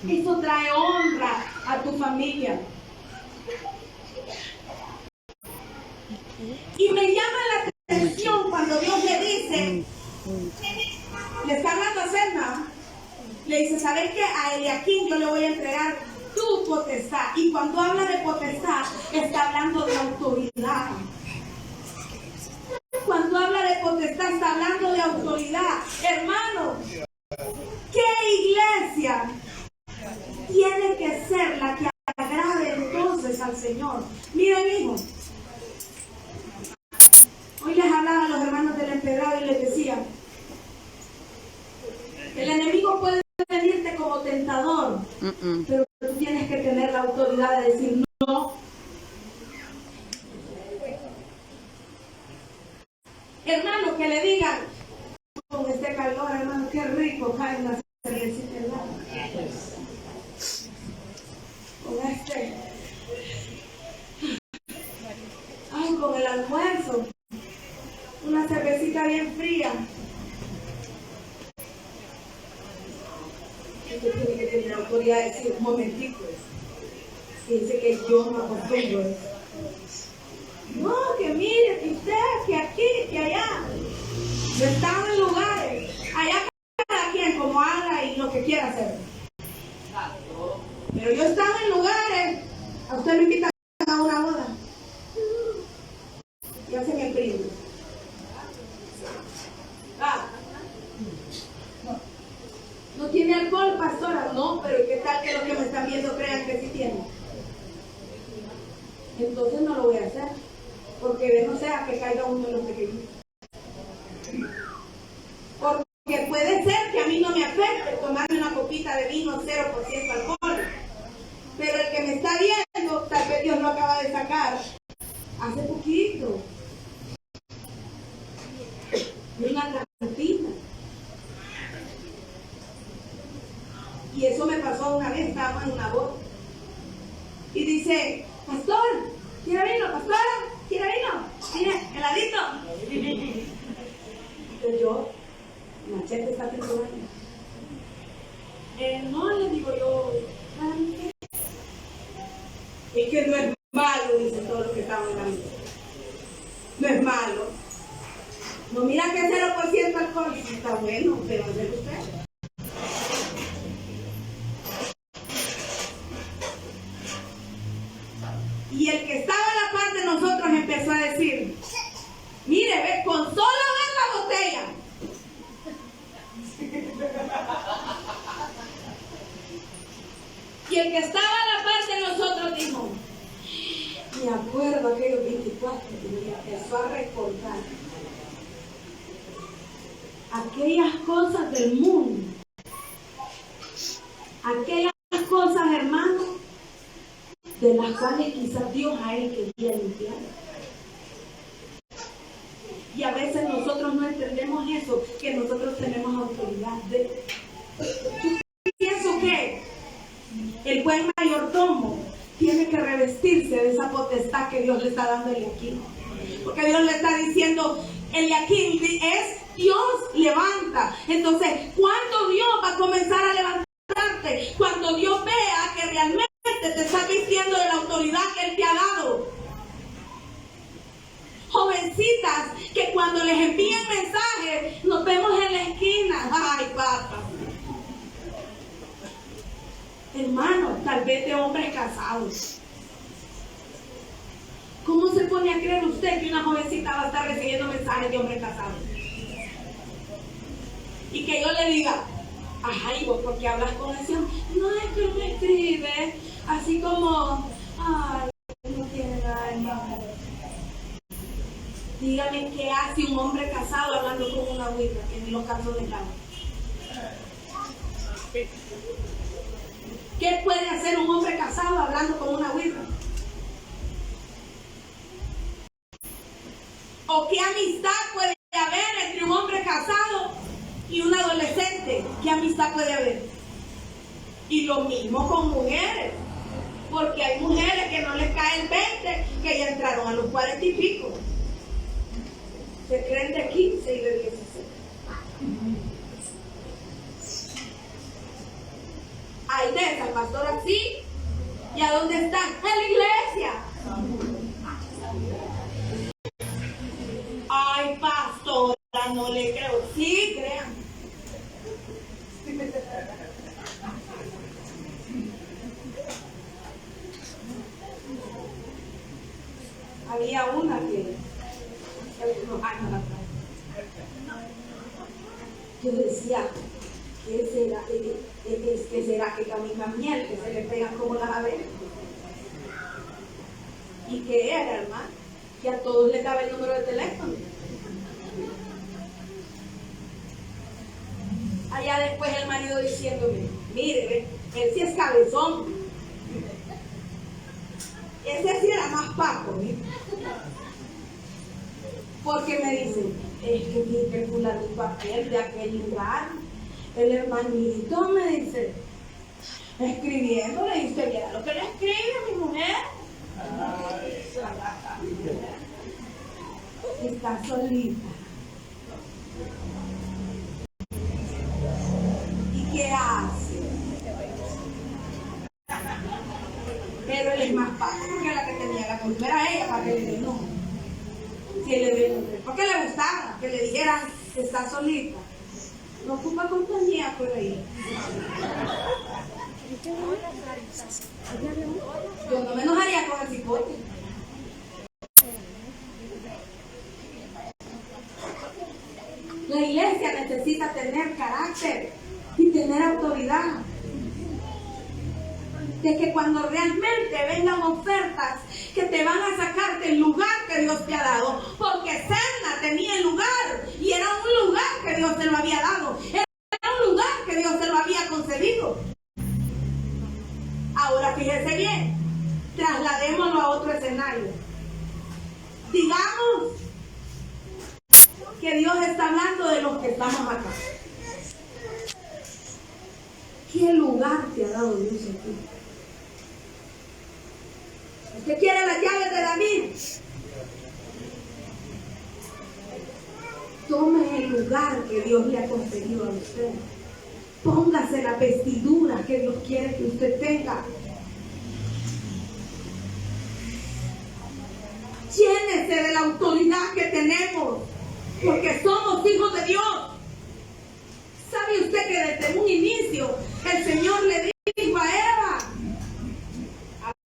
Eso trae honra a tu familia. Y me llama la atención cuando Dios le dice, le está hablando a Sebna, le dice, ¿sabes qué? A Eliaquín yo le voy a entregar tu potestad. Y cuando habla de potestad, está hablando de autoridad. Cuando habla de potestad, está hablando de autoridad. Hermano, ¿qué iglesia tiene que ser la que agrade entonces al Señor? Miren, hijos, hoy les hablaba a los hermanos del empedrado y les decía, el enemigo puede venirte como tentador, pero tú tienes que tener la autoridad de decir no. Hermano, que le digan, con este calor, hermano, qué rico cae una cervecita helada. Con este, ay, con el almuerzo, una cervecita bien fría. Usted tiene que tener autoridad de decir, un momentito, dice que yo me acostumbro. No, que mire, que usted, que aquí, que allá. Yo estaba en lugares, allá cada quien como haga y lo que quiera hacer. Pero yo estaba en lugares, a usted me invitan a una boda. Y hacen el primo. ¿No tiene alcohol, pastora? No, pero ¿qué tal que los que me están viendo crean que sí tiene? Entonces no lo voy a hacer, porque de no sea que caiga uno de los pequeños. Porque puede ser que a mí no me afecte tomarme una copita de vino 0% alcohol, pero el que me está viendo, tal vez Dios lo acaba de sacar hace poquito de una cantina. Y eso me pasó una vez, estábamos en una boda. Y dice, pastor, ¿quiere vino? Pastora, ¿quiere vino? ¿Tiene heladito? Entonces yo, Machete está en su baño. No, le digo yo, es que no es malo, dice todo lo que estaban hablando. No es malo. No, mira que 0% alcohol, está bueno, pero no es usted. Y el que estaba a la par de nosotros empezó a decir, mire, ve, con solo ver la botella. Y el que estaba a la par de nosotros dijo, me acuerdo aquellos 24 y me empezó a recordar. aquellas cosas del mundo, aquellas cosas, hermanos, de las cuales quizás Dios a él quería limpiar. Y a veces nosotros no entendemos eso, que nosotros tenemos autoridad de. Yo pienso que el buen mayordomo tiene que revestirse de esa potestad que Dios le está dando a Eliaquim. Porque Dios le está diciendo, Eliaquim es Dios levanta. Entonces, ¿cuándo Dios va a comenzar a levantarte? Cuando Dios vea que realmente te está vistiendo de la autoridad que Él te ha dado. Jovencitas que cuando les envíen mensajes, nos vemos en la esquina. Ay, papá. Hermano, tal vez de hombres casados. ¿Cómo se pone a creer usted que una jovencita va a estar recibiendo mensajes de hombres casados? Y que yo le diga, ay, vos, ¿por qué hablas con ese hombre? No, es que él me escribe así como, ay, no tiene nada de malo. Dígame qué hace un hombre casado hablando con una huila, que ni los calzones lavan. ¿Qué puede hacer un hombre casado hablando con una huila? ¿O qué amistad puede haber entre un hombre casado y un adolescente? ¿Qué amistad puede haber? Y lo mismo con mujeres. Porque hay mujeres que no les cae el 20, que ya entraron a los 40 y pico. Se creen de 15 y de 16. Hay de esas, pastora, sí. ¿Y a dónde están? En la iglesia. Ay, pastora, no le creo. Sí, crean. Había una que unos años atrás, yo decía, ¿qué será que camina miel, que se le pegan como las abejas? ¿Y qué era, hermano? Que a todos les daba el número de teléfono. Allá después el marido diciéndome, mire, él sí es cabezón. Ese sí era más paco, ¿sí? Porque me dicen, es que mi fulanito aquel de aquel lugar, el hermanito me dice, escribiéndole, y usted viera lo que le escribe a mi mujer. Está solita. ¿Y qué hace? Pero él es más fácil porque la que tenía la culpa era ella para que le dé el número. Si él le dé el número, porque le gustaba que le dijeran que está solita. No ocupa compañía por ahí. Yo no me enojaría con el cipote. La iglesia necesita tener carácter y tener autoridad. De que cuando realmente vengan ofertas que te van a sacar del lugar que Dios te ha dado, porque Serna tenía el lugar y era un lugar que Dios se lo había dado, era un lugar que Dios se lo había concedido. Ahora fíjese bien, trasladémoslo a otro escenario. Digamos que Dios está hablando de los que estamos acá. ¿Qué lugar te ha dado Dios aquí? ¿Usted quiere las llaves de David? Tome el lugar que Dios le ha concedido a usted. Póngase la vestidura que Dios quiere que usted tenga. Llénese de la autoridad que tenemos, porque somos hijos de Dios. ¿Sabe usted que desde un inicio el Señor le dijo a Eva,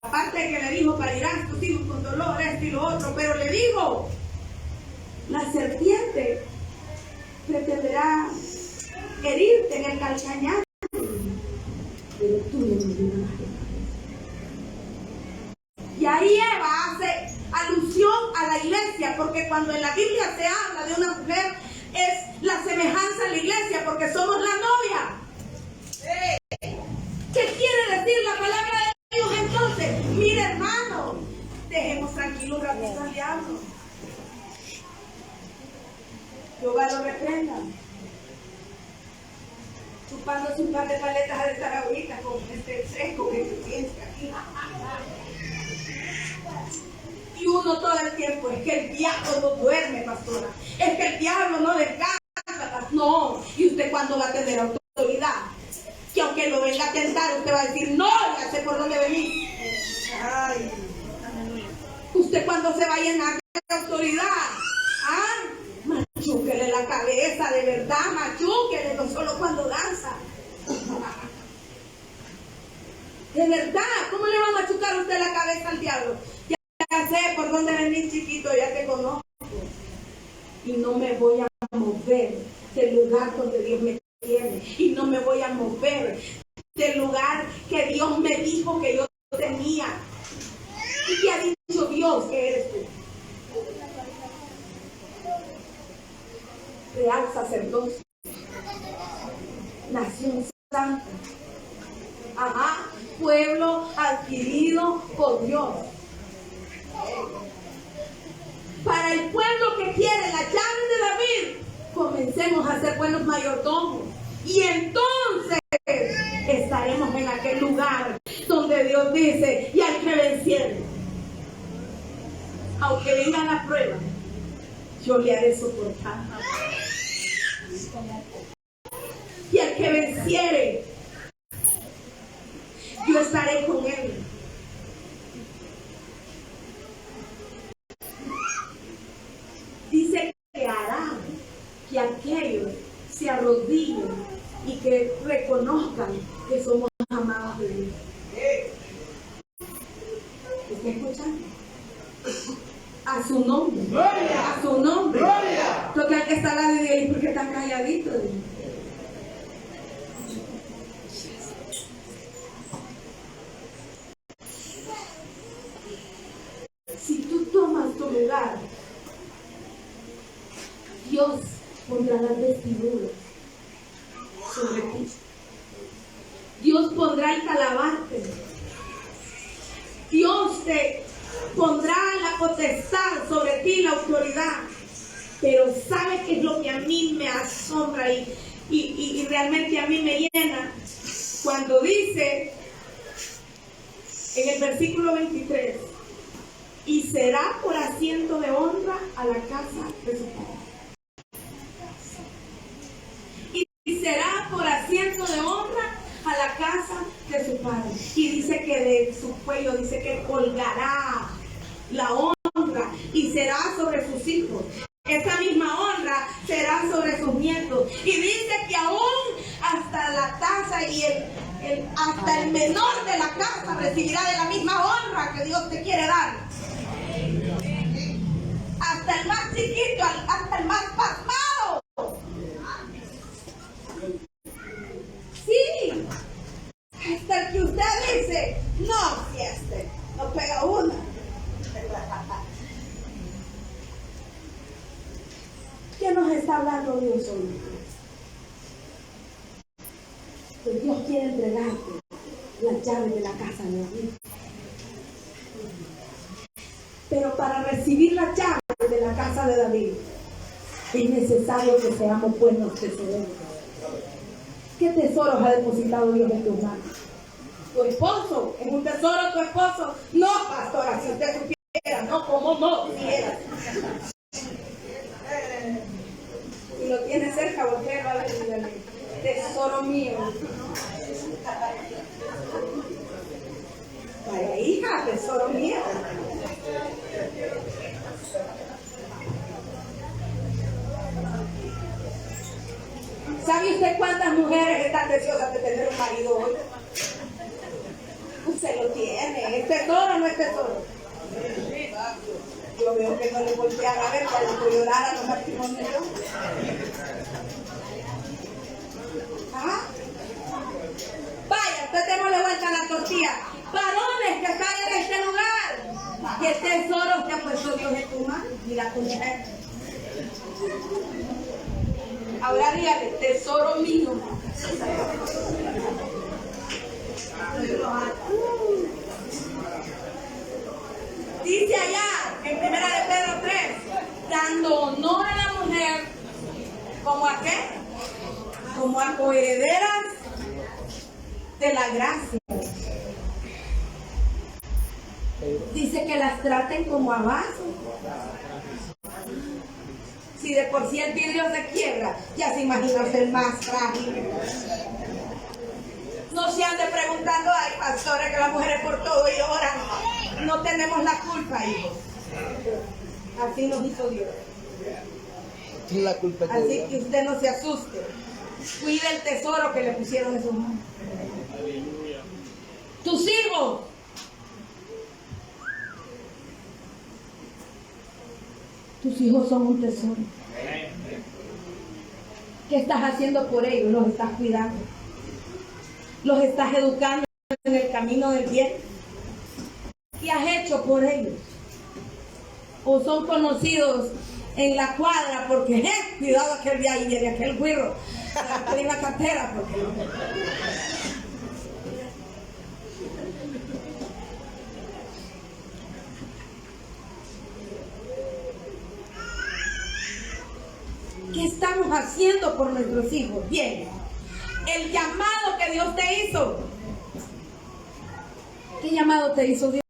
aparte de que le dijo, parirás tus hijos con dolor, esto y lo otro, pero le dijo, la serpiente pretenderá herirte en el calcañar, pero tú no me dirás. Y ahí Eva hace alusión a la iglesia, porque cuando en la Biblia se habla de una mujer, es la semejanza Jehová lo reprenda. Chupándose un par de paletas a de estar ahorita con este fresco que se piensa aquí. Y uno todo el tiempo, es que el diablo no duerme, pastora. Es que el diablo no descansa. No. ¿Y usted cuándo va a tener autoridad? Que aunque lo venga a tentar, usted va a decir, no, ya sé por dónde venir. Ay. ¿Usted cuándo se va a llenar de autoridad? ¿Ah? Machúquele la cabeza, de verdad, machúquele, no solo cuando danza. De verdad, ¿cómo le va a machucar usted la cabeza al diablo? Ya sé por dónde venís, chiquito, ya te conozco. Y no me voy a mover del lugar donde Dios me tiene. Y no me voy a mover del lugar que Dios me dijo que yo tenía. ¿Y qué ha dicho Dios que eres tú? Real sacerdocio, nación santa, pueblo adquirido por Dios. Para el pueblo que quiere la llave de David, comencemos a ser buenos mayordomos. Y entonces estaremos en aquel lugar donde Dios dice, y al que venciere, aunque venga la prueba, yo le haré soportar. Y al que venciere, yo estaré con él. Dice que hará que aquellos se arrodillen y que reconozcan que somos amados de Dios. ¿Está escuchando? A su nombre. Gloria. A su nombre. Gloria. Lo que hay que estar a de Dios, porque están calladitos. Si tú tomas tu lugar, Dios pondrá las vestiduras sobre ti. Dios pondrá el calabarte. Dios te pondrá la potestad sobre ti, la autoridad. Pero ¿sabe qué es lo que a mí me asombra y realmente a mí me llena? Cuando dice en el versículo 23, y será por asiento de honra a la casa de su padre. Y será por asiento de honra a la casa de su padre. Y dice que de su cuello, dice que colgará la honra y será sobre sus hijos. Esa misma honra será sobre sus nietos. Y dice que aún hasta la taza y hasta el menor de la casa recibirá de la misma honra que Dios te quiere dar. Hasta el más chiquito, hasta el más pasmado. Sí, hasta el que usted dice, no, si no pega una. ¿Qué nos está hablando Dios hoy? Que Dios quiere entregarte las llaves de la casa de David. Pero para recibir las llaves de la casa de David, es necesario que seamos buenos tesoreros. ¿Qué tesoros ha depositado Dios en tus manos? Tu esposo, ¿es un tesoro tu esposo? No, pastora, si usted supiera, no, ¿cómo no? Si lo tiene cerca, voltea a ver y dígale, tesoro mío. Vaya hija, tesoro mío. ¿Sabe usted cuántas mujeres están deseosas de tener un marido hoy? Usted lo tiene. ¿Es tesoro o no es tesoro? Yo veo que no le voltean a ver cuando llorar a los matrimonios. ¿Ah? Vaya, usted démosle vuelta a la tortilla. Varones que están en este lugar, ¿qué tesoro te ha puesto Dios en tu mano? Mira tu mujer. Ahora dígale, tesoro mío. Dice allá, en 1 de Pedro 3, dando honor a la mujer ¿Cómo a qué? Como a coherederas de la gracia. Dice que las traten como a vasos. Si de por sí el vidrio se quiebra, ya se imagina usted más frágil. No se ande preguntando, ay pastora, que las mujeres por todo lloran. No tenemos la culpa, hijos. Así nos hizo Dios. La culpa es de Así Dios. que usted no se asuste. Cuide el tesoro que le pusieron en sus manos. Tus hijos. Tus hijos son un tesoro. ¿Qué estás haciendo por ellos? Los estás cuidando. Los estás educando en el camino del bien. ¿Qué has hecho por ellos? O son conocidos en la cuadra porque, cuidado aquel de ahí, de aquel güiro, en la cartera, porque ¿qué estamos haciendo por nuestros hijos? Bien, el llamado que Dios te hizo. ¿Qué llamado te hizo Dios?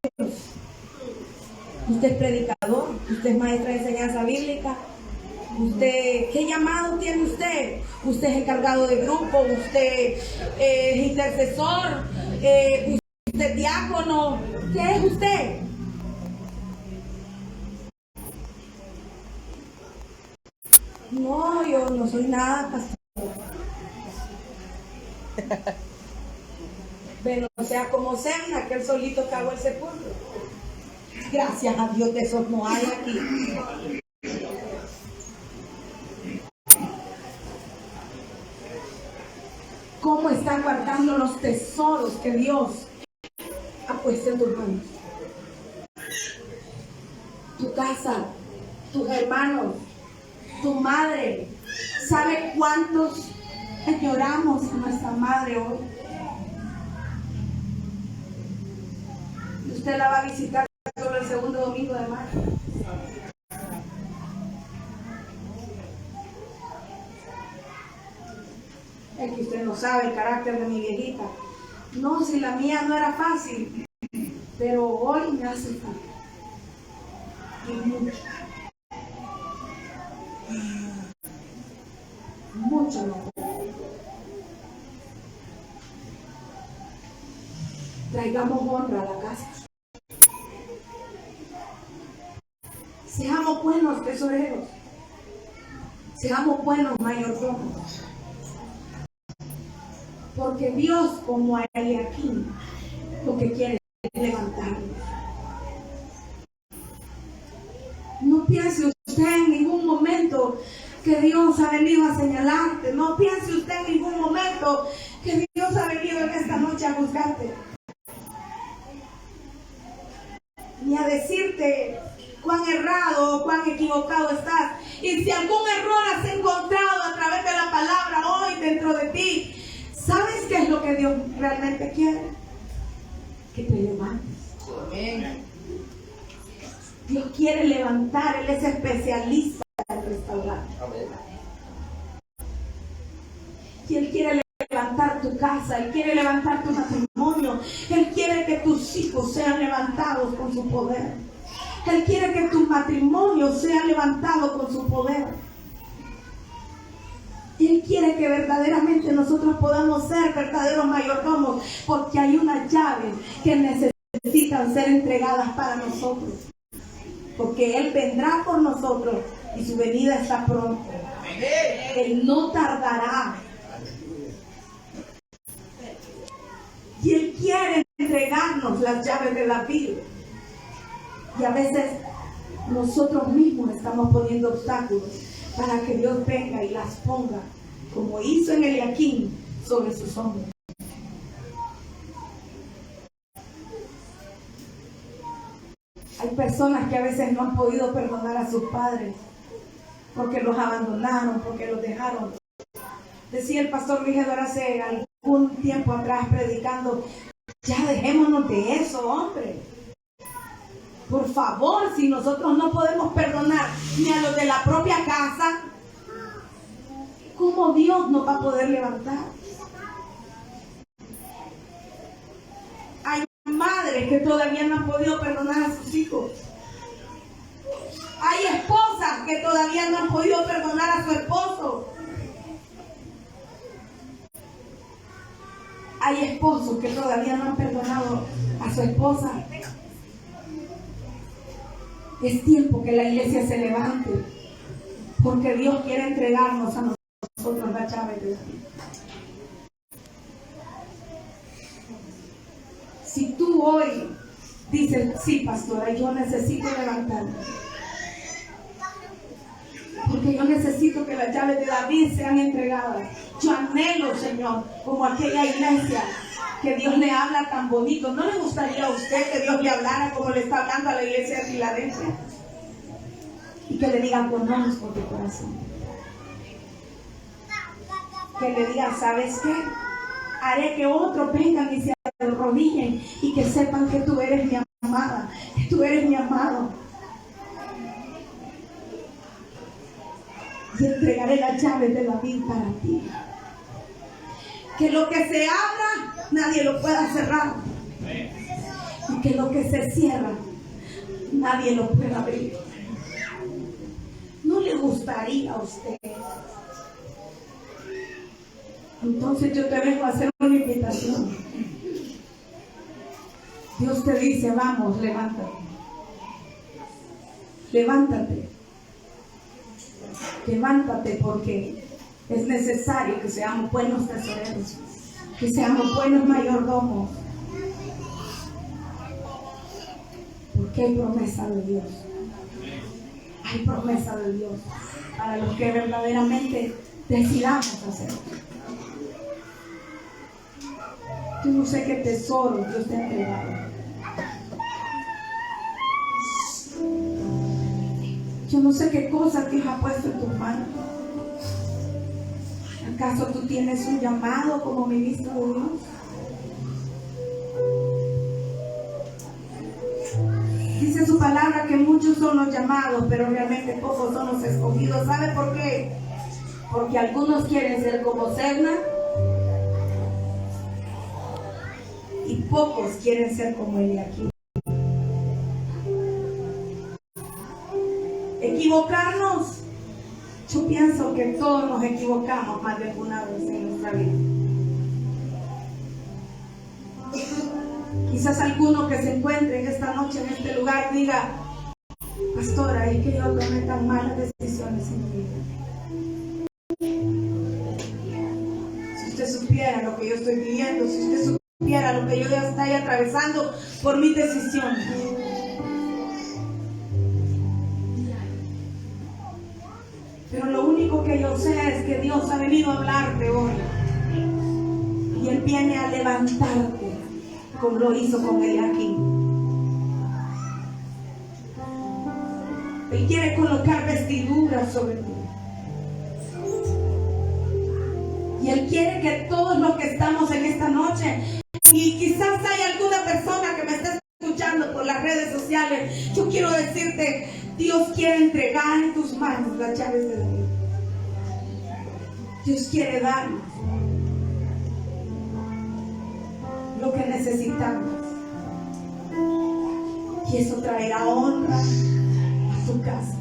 Usted es predicador, usted es maestra de enseñanza bíblica. Usted, ¿qué llamado tiene usted? Usted es encargado de grupo, usted es intercesor, usted es diácono. ¿Qué es usted? No, yo no soy nada, pastor. Pero sea como sea, aquel solito cagó el sepulcro. Gracias a Dios de esos no hay aquí. ¿Cómo están guardando los tesoros que Dios ha puesto en tus manos? Tu casa, tus hermanos, tu madre. ¿Sabe cuántos lloramos a nuestra madre hoy? Usted la va a visitar solo el segundo domingo de mayo. Es que usted no sabe el carácter de mi viejita. No, si la mía no era fácil, pero hoy me hace falta. Y mucho. Mucho no. Traigamos honra a la casa. Seamos buenos tesoreros. Seamos buenos mayordomos. Porque Dios, como a Eliaquim, lo que quiere es levantarnos. No piense usted en ningún momento que Dios ha venido a señalarte. No piense usted en ningún momento que Dios ha venido en esta noche a juzgarte. Ni a decirte cuán errado o cuán equivocado estás. Y si algún error has encontrado a través de la palabra hoy dentro de ti, ¿sabes qué es lo que Dios realmente quiere? Que te levantes. Amén. Dios quiere levantar, Él es especialista en restaurar. Amén. Y Él quiere levantar tu casa, Él quiere levantar tu matrimonio, Él quiere que tus hijos sean levantados con su poder. Él quiere que tu matrimonio sea levantado con su poder. Él quiere que verdaderamente nosotros podamos ser verdaderos mayordomos, porque hay unas llaves que necesitan ser entregadas para nosotros. Porque Él vendrá por nosotros y su venida está pronto. Él no tardará. Y Él quiere entregarnos las llaves de la vida. Y a veces nosotros mismos estamos poniendo obstáculos para que Dios venga y las ponga, como hizo en Eliaquim, sobre sus hombros. Hay personas que a veces no han podido perdonar a sus padres porque los abandonaron, porque los dejaron. Decía el pastor Luis Eduardo hace algún tiempo atrás predicando: ya dejémonos de eso, hombre. Por favor, si nosotros no podemos perdonar ni a los de la propia casa, ¿cómo Dios nos va a poder levantar? Hay madres que todavía no han podido perdonar a sus hijos. Hay esposas que todavía no han podido perdonar a su esposo. Hay esposos que todavía no han perdonado a su esposa. Es tiempo que la iglesia se levante, porque Dios quiere entregarnos a nosotros la llave de David. Si tú hoy dices, sí, pastora, yo necesito levantarme, porque yo necesito que las llaves de David sean entregadas. Yo anhelo, Señor, como aquella iglesia que Dios le habla tan bonito. ¿No le gustaría a usted que Dios le hablara como le está hablando a la iglesia de Filadelfia? Y que le diga, conozco tu corazón. Que le diga, ¿sabes qué? Haré que otros vengan y se arrodillen y que sepan que tú eres mi amada, que tú eres mi amado. Y entregaré las llaves de David para ti. Que lo que se abra, nadie lo pueda cerrar. Y que lo que se cierra, nadie lo pueda abrir. ¿No le gustaría a usted? Entonces yo te vengo a hacer una invitación. Dios te dice, vamos, levántate. Levántate. Levántate, porque es necesario que seamos buenos tesoreros, que seamos buenos mayordomos, porque hay promesa de Dios. Hay promesa de Dios para los que verdaderamente decidamos hacerlo. Yo no sé qué tesoro Dios te ha entregado. Yo no sé qué cosa Dios ha puesto en tus manos. ¿Acaso tú tienes un llamado como ministro de Dios? Dice su palabra que muchos son los llamados, pero realmente pocos son los escogidos. ¿Sabe por qué? Porque algunos quieren ser como Sedna y pocos quieren ser como Eliaquim. Equivocarnos. Yo pienso que todos nos equivocamos más de alguna vez en nuestra vida. Quizás alguno que se encuentre en esta noche en este lugar diga, pastora, es que yo tomé tan malas decisiones en mi vida. Si usted supiera lo que yo estoy viviendo, si usted supiera lo que yo ya estoy atravesando por mis decisiones. Pero lo único que yo sé es que Dios ha venido a hablarte hoy. Y Él viene a levantarte, como lo hizo con Eliaquim. Él quiere colocar vestiduras sobre ti. Y Él quiere que todos los que estamos en esta noche, y quizás hay alguna persona que me está escuchando por las redes sociales, yo quiero decirte, Dios quiere entregar en tus manos las llaves de David. Dios quiere darnos lo que necesitamos. Y eso traerá honra a tu casa.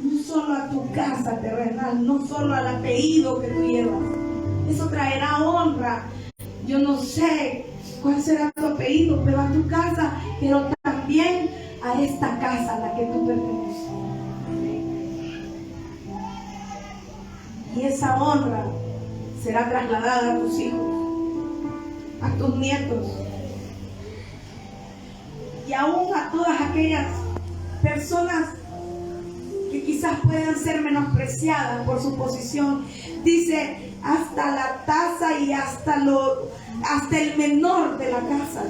No solo a tu casa terrenal, no solo al apellido que tú llevas. Eso traerá honra. Yo no sé cuál será tu apellido, pero a tu casa, pero también a esta casa a la que tú perteneces. Y esa honra será trasladada a tus hijos, a tus nietos y aún a todas aquellas personas que quizás puedan ser menospreciadas por su posición. Dice, hasta la taza y hasta el menor de la casa,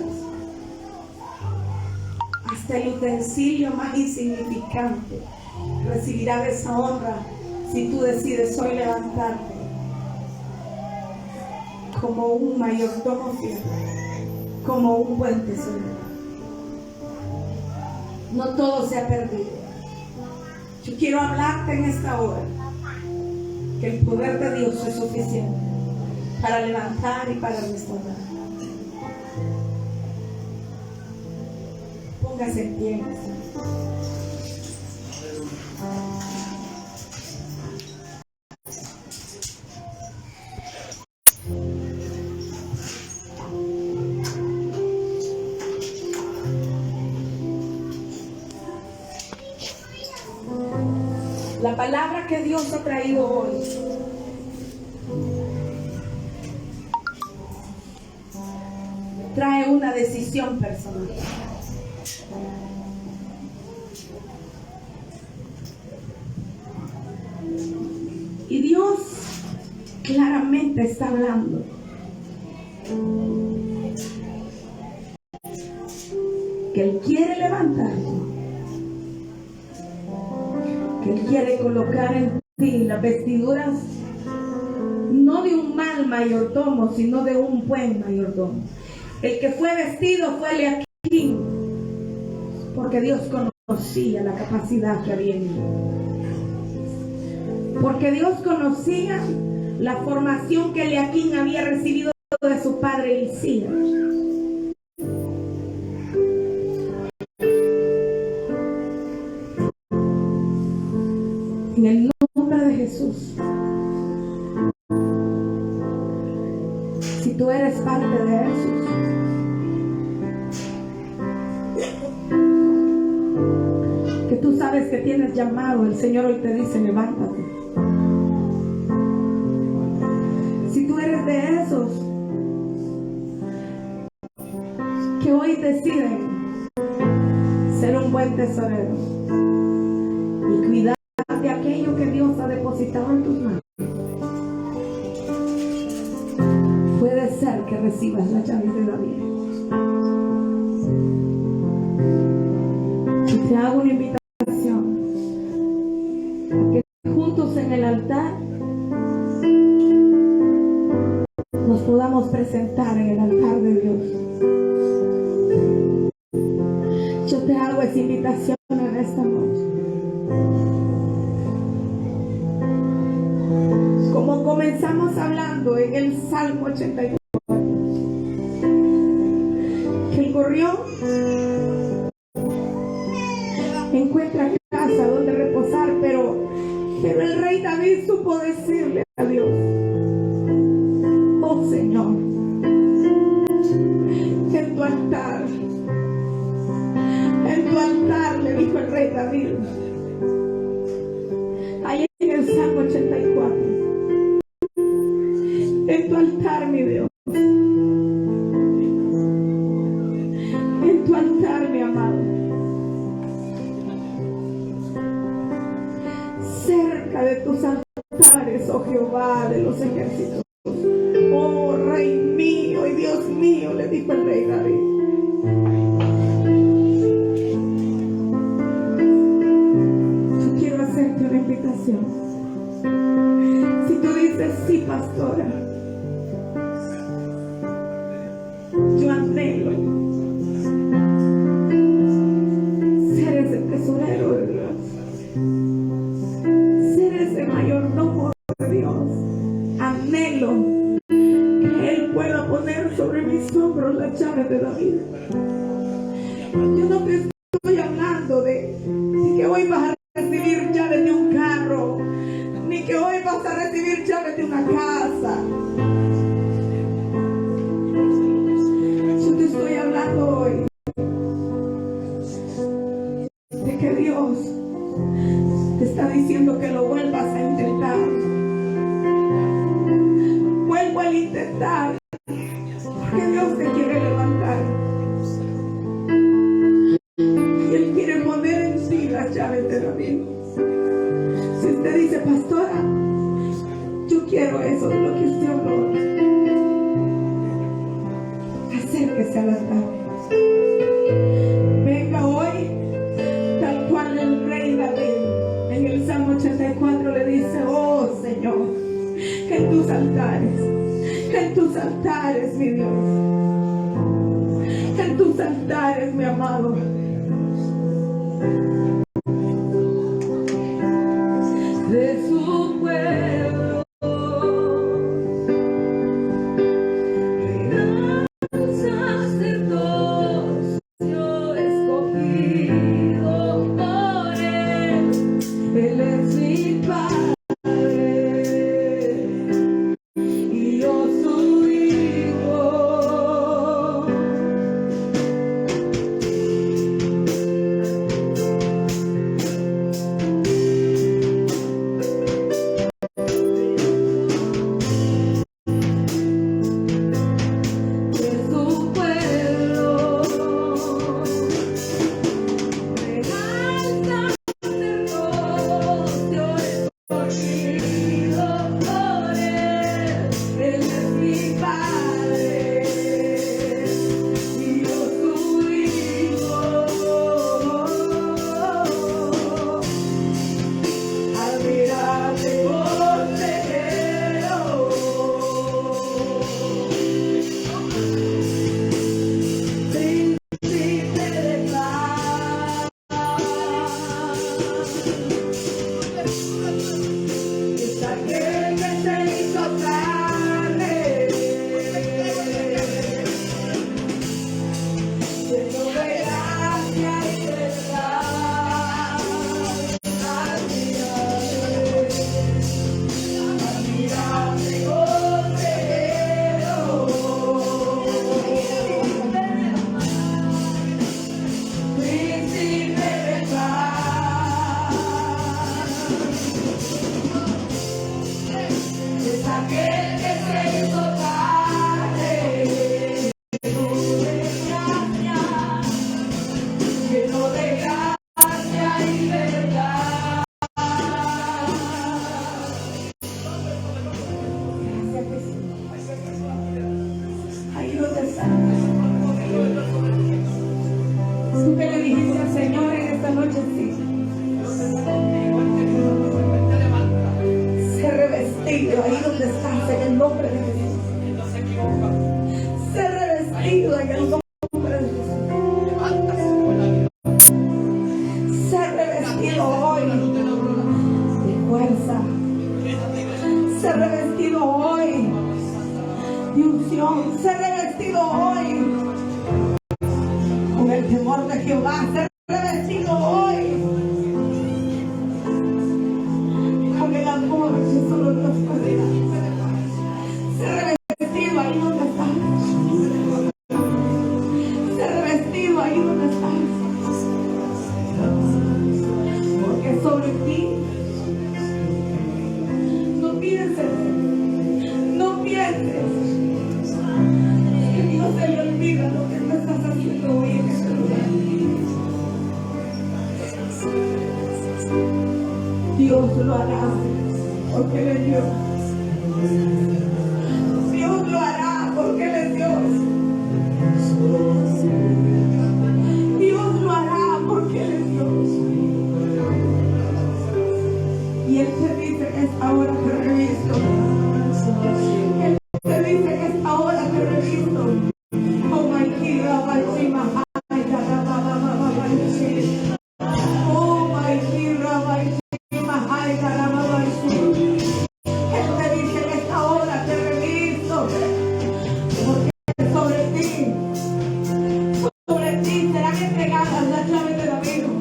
hasta el utensilio más insignificante recibirá de esa honra si tú decides hoy levantarte como un mayordomo fiel, como un buen tesorero. No todo se ha perdido. Yo quiero hablarte en esta hora que el poder de Dios es suficiente para levantar y para restaurar. Póngase en pie. La palabra que Dios ha traído hoy trae una decisión personal. Y Dios claramente está hablando. Que Él quiere levantarte. Que Él quiere colocar en ti las vestiduras no de un mal mayordomo, sino de un buen mayordomo. El que fue vestido fue Eliaquim, porque Dios conocía la capacidad que había en él. Porque Dios conocía la formación que Eliaquim había recibido de su padre Hilcías. En el nombre de Jesús, si tú eres parte de Jesús, que tú sabes que tienes llamado, el Señor hoy te dice: levántate. Si tú eres de esos que hoy deciden ser un buen tesorero y cuidar de aquello que Dios ha depositado en tus manos, puede ser que recibas las llaves de David. Y te hago una invitación a que juntos en el altar nos podamos presentar en el altar de Dios. Yo te hago esa invitación en esta noche. Como comenzamos hablando en el Salmo 84, que el gorrión encuentra casa donde reposar, pero el rey David supo decirle a Dios: oh Señor, en tu altar, le dijo el rey David, ahí en el Salmo 84, en tu altar, mi Dios, en tu altar, mi amado, cerca de tus altares, oh Jehová de los ejércitos, oh Rey mío y Dios mío, le dijo el rey David. Yo quiero hacerte una invitación. Si tú dices: sí, pastora, yo anhelo ser ese tesorero de Dios, ser ese mayordomo de Dios. Anhelo que Él pueda poner sobre mis hombros las llaves de David. Yo no te estoy hablando de que hoy vas a recibir llaves de un carro, ni que hoy vas a recibir llaves de una casa. Yo te estoy hablando hoy de que Dios te está diciendo que lo vuelvas a intentar. Vuelvo a intentar, porque Dios te quiere levantar. Y Él quiere poner en ti las llaves de David. Si usted dice: pastora, yo quiero eso de lo que usted habló, acérquese al altar. Venga hoy, tal cual el rey David en el Salmo 84 le dice: oh Señor, en tus altares, mi Dios, en tus altares, mi amado, de su pueblo Tú que le dijiste al Señor en esta noche, sí. Ser revestido ahí donde estás, en el nombre de Jesús. Ser revestido en el nombre de Jesús. Ser revestido hoy de fuerza. Ser revestido hoy de unción. Ser revestido hoy con el temor de Jehová. Ser revestido hoy con el amor que solo Dios puede dar. Ser revestido ahí donde estás. Ser revestido ahí donde estás. Porque sobre ti no pienses que Dios se le olvida lo que tú estás haciendo hoy en este lugar. Dios lo hará porque Él es Dios. Dios lo hará porque Él es Dios. Dios lo hará porque Él es Dios. Y Él te dice que es ahora que revisto. Él te dice que es ahora que revisto. Oh my Kira, my Shima, my Karama, my Shima. Oh my Kira, my Shima, my Karama, my Shima. Él te dice que es ahora que revisto. Porque sobre ti serán entregadas las llaves del abismo.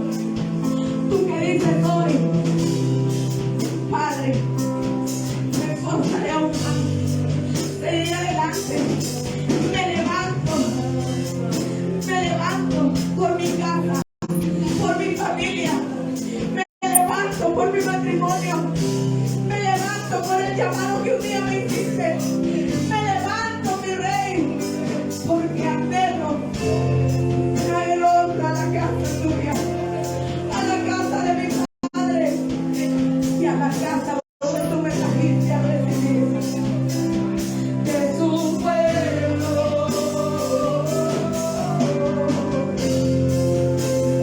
Tú que dices hoy, Padre, me esforzaré aún más. Seguiré adelante. Me levanto por mi casa, por mi familia. Me levanto por mi matrimonio. Me levanto por el llamado que un día me hiciste. Me levanto, mi rey, porque anhelo traer honra a la casa tuya, a la casa de mi padre y a la casa donde tú me trajiste a recibir de su pueblo.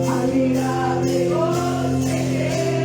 Admirable consejero,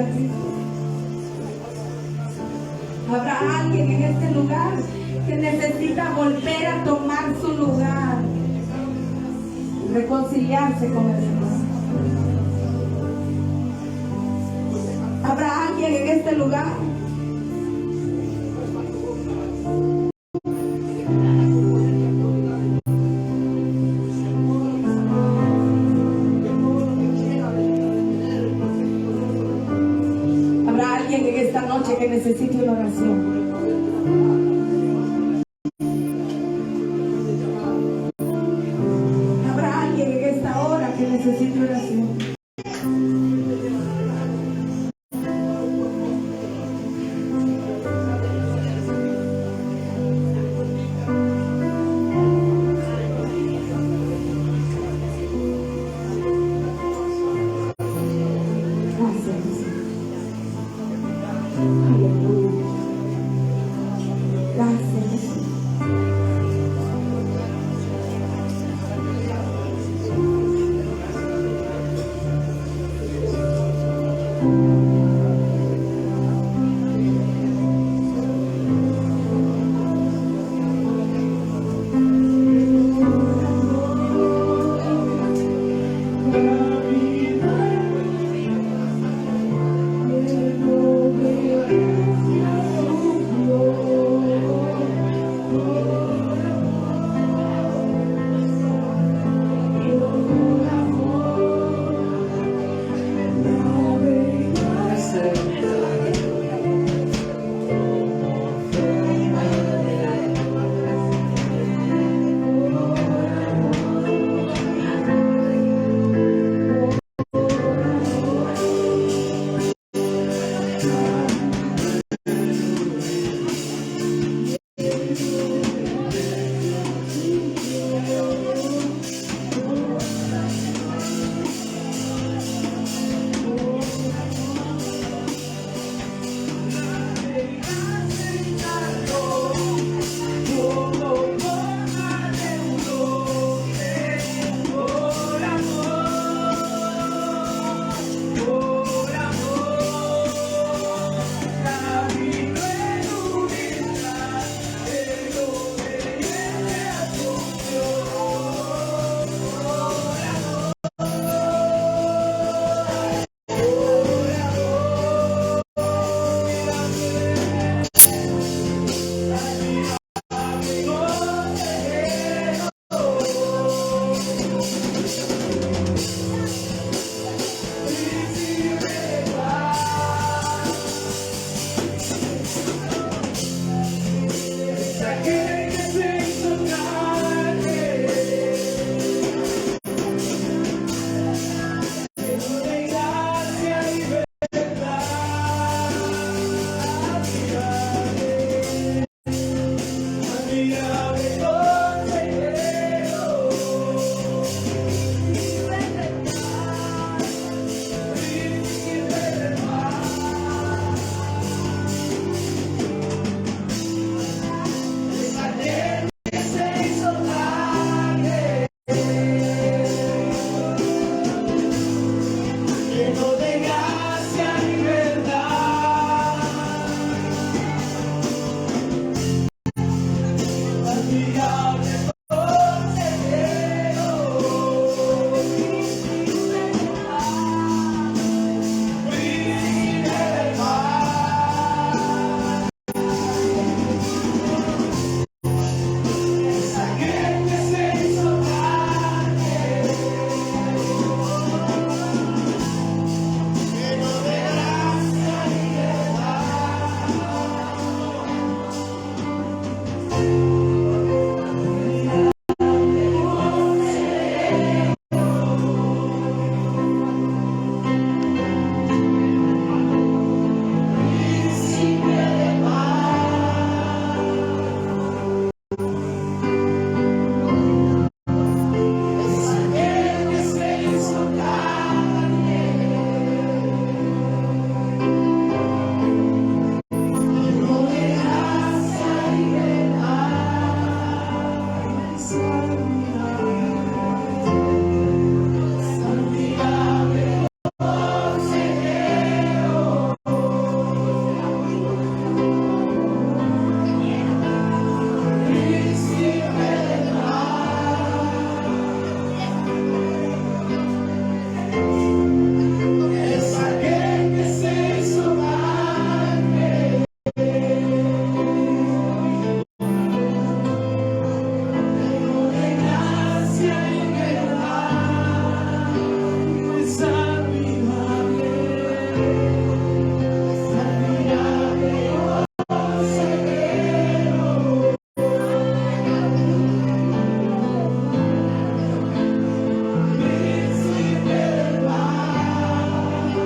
a Cristo. Habrá alguien en este lugar que necesita volver a tomar su lugar, reconciliarse con el Señor. Habrá alguien en este lugar esta noche que necesite una oración. Habrá alguien en esta hora que necesite oración. Gracias.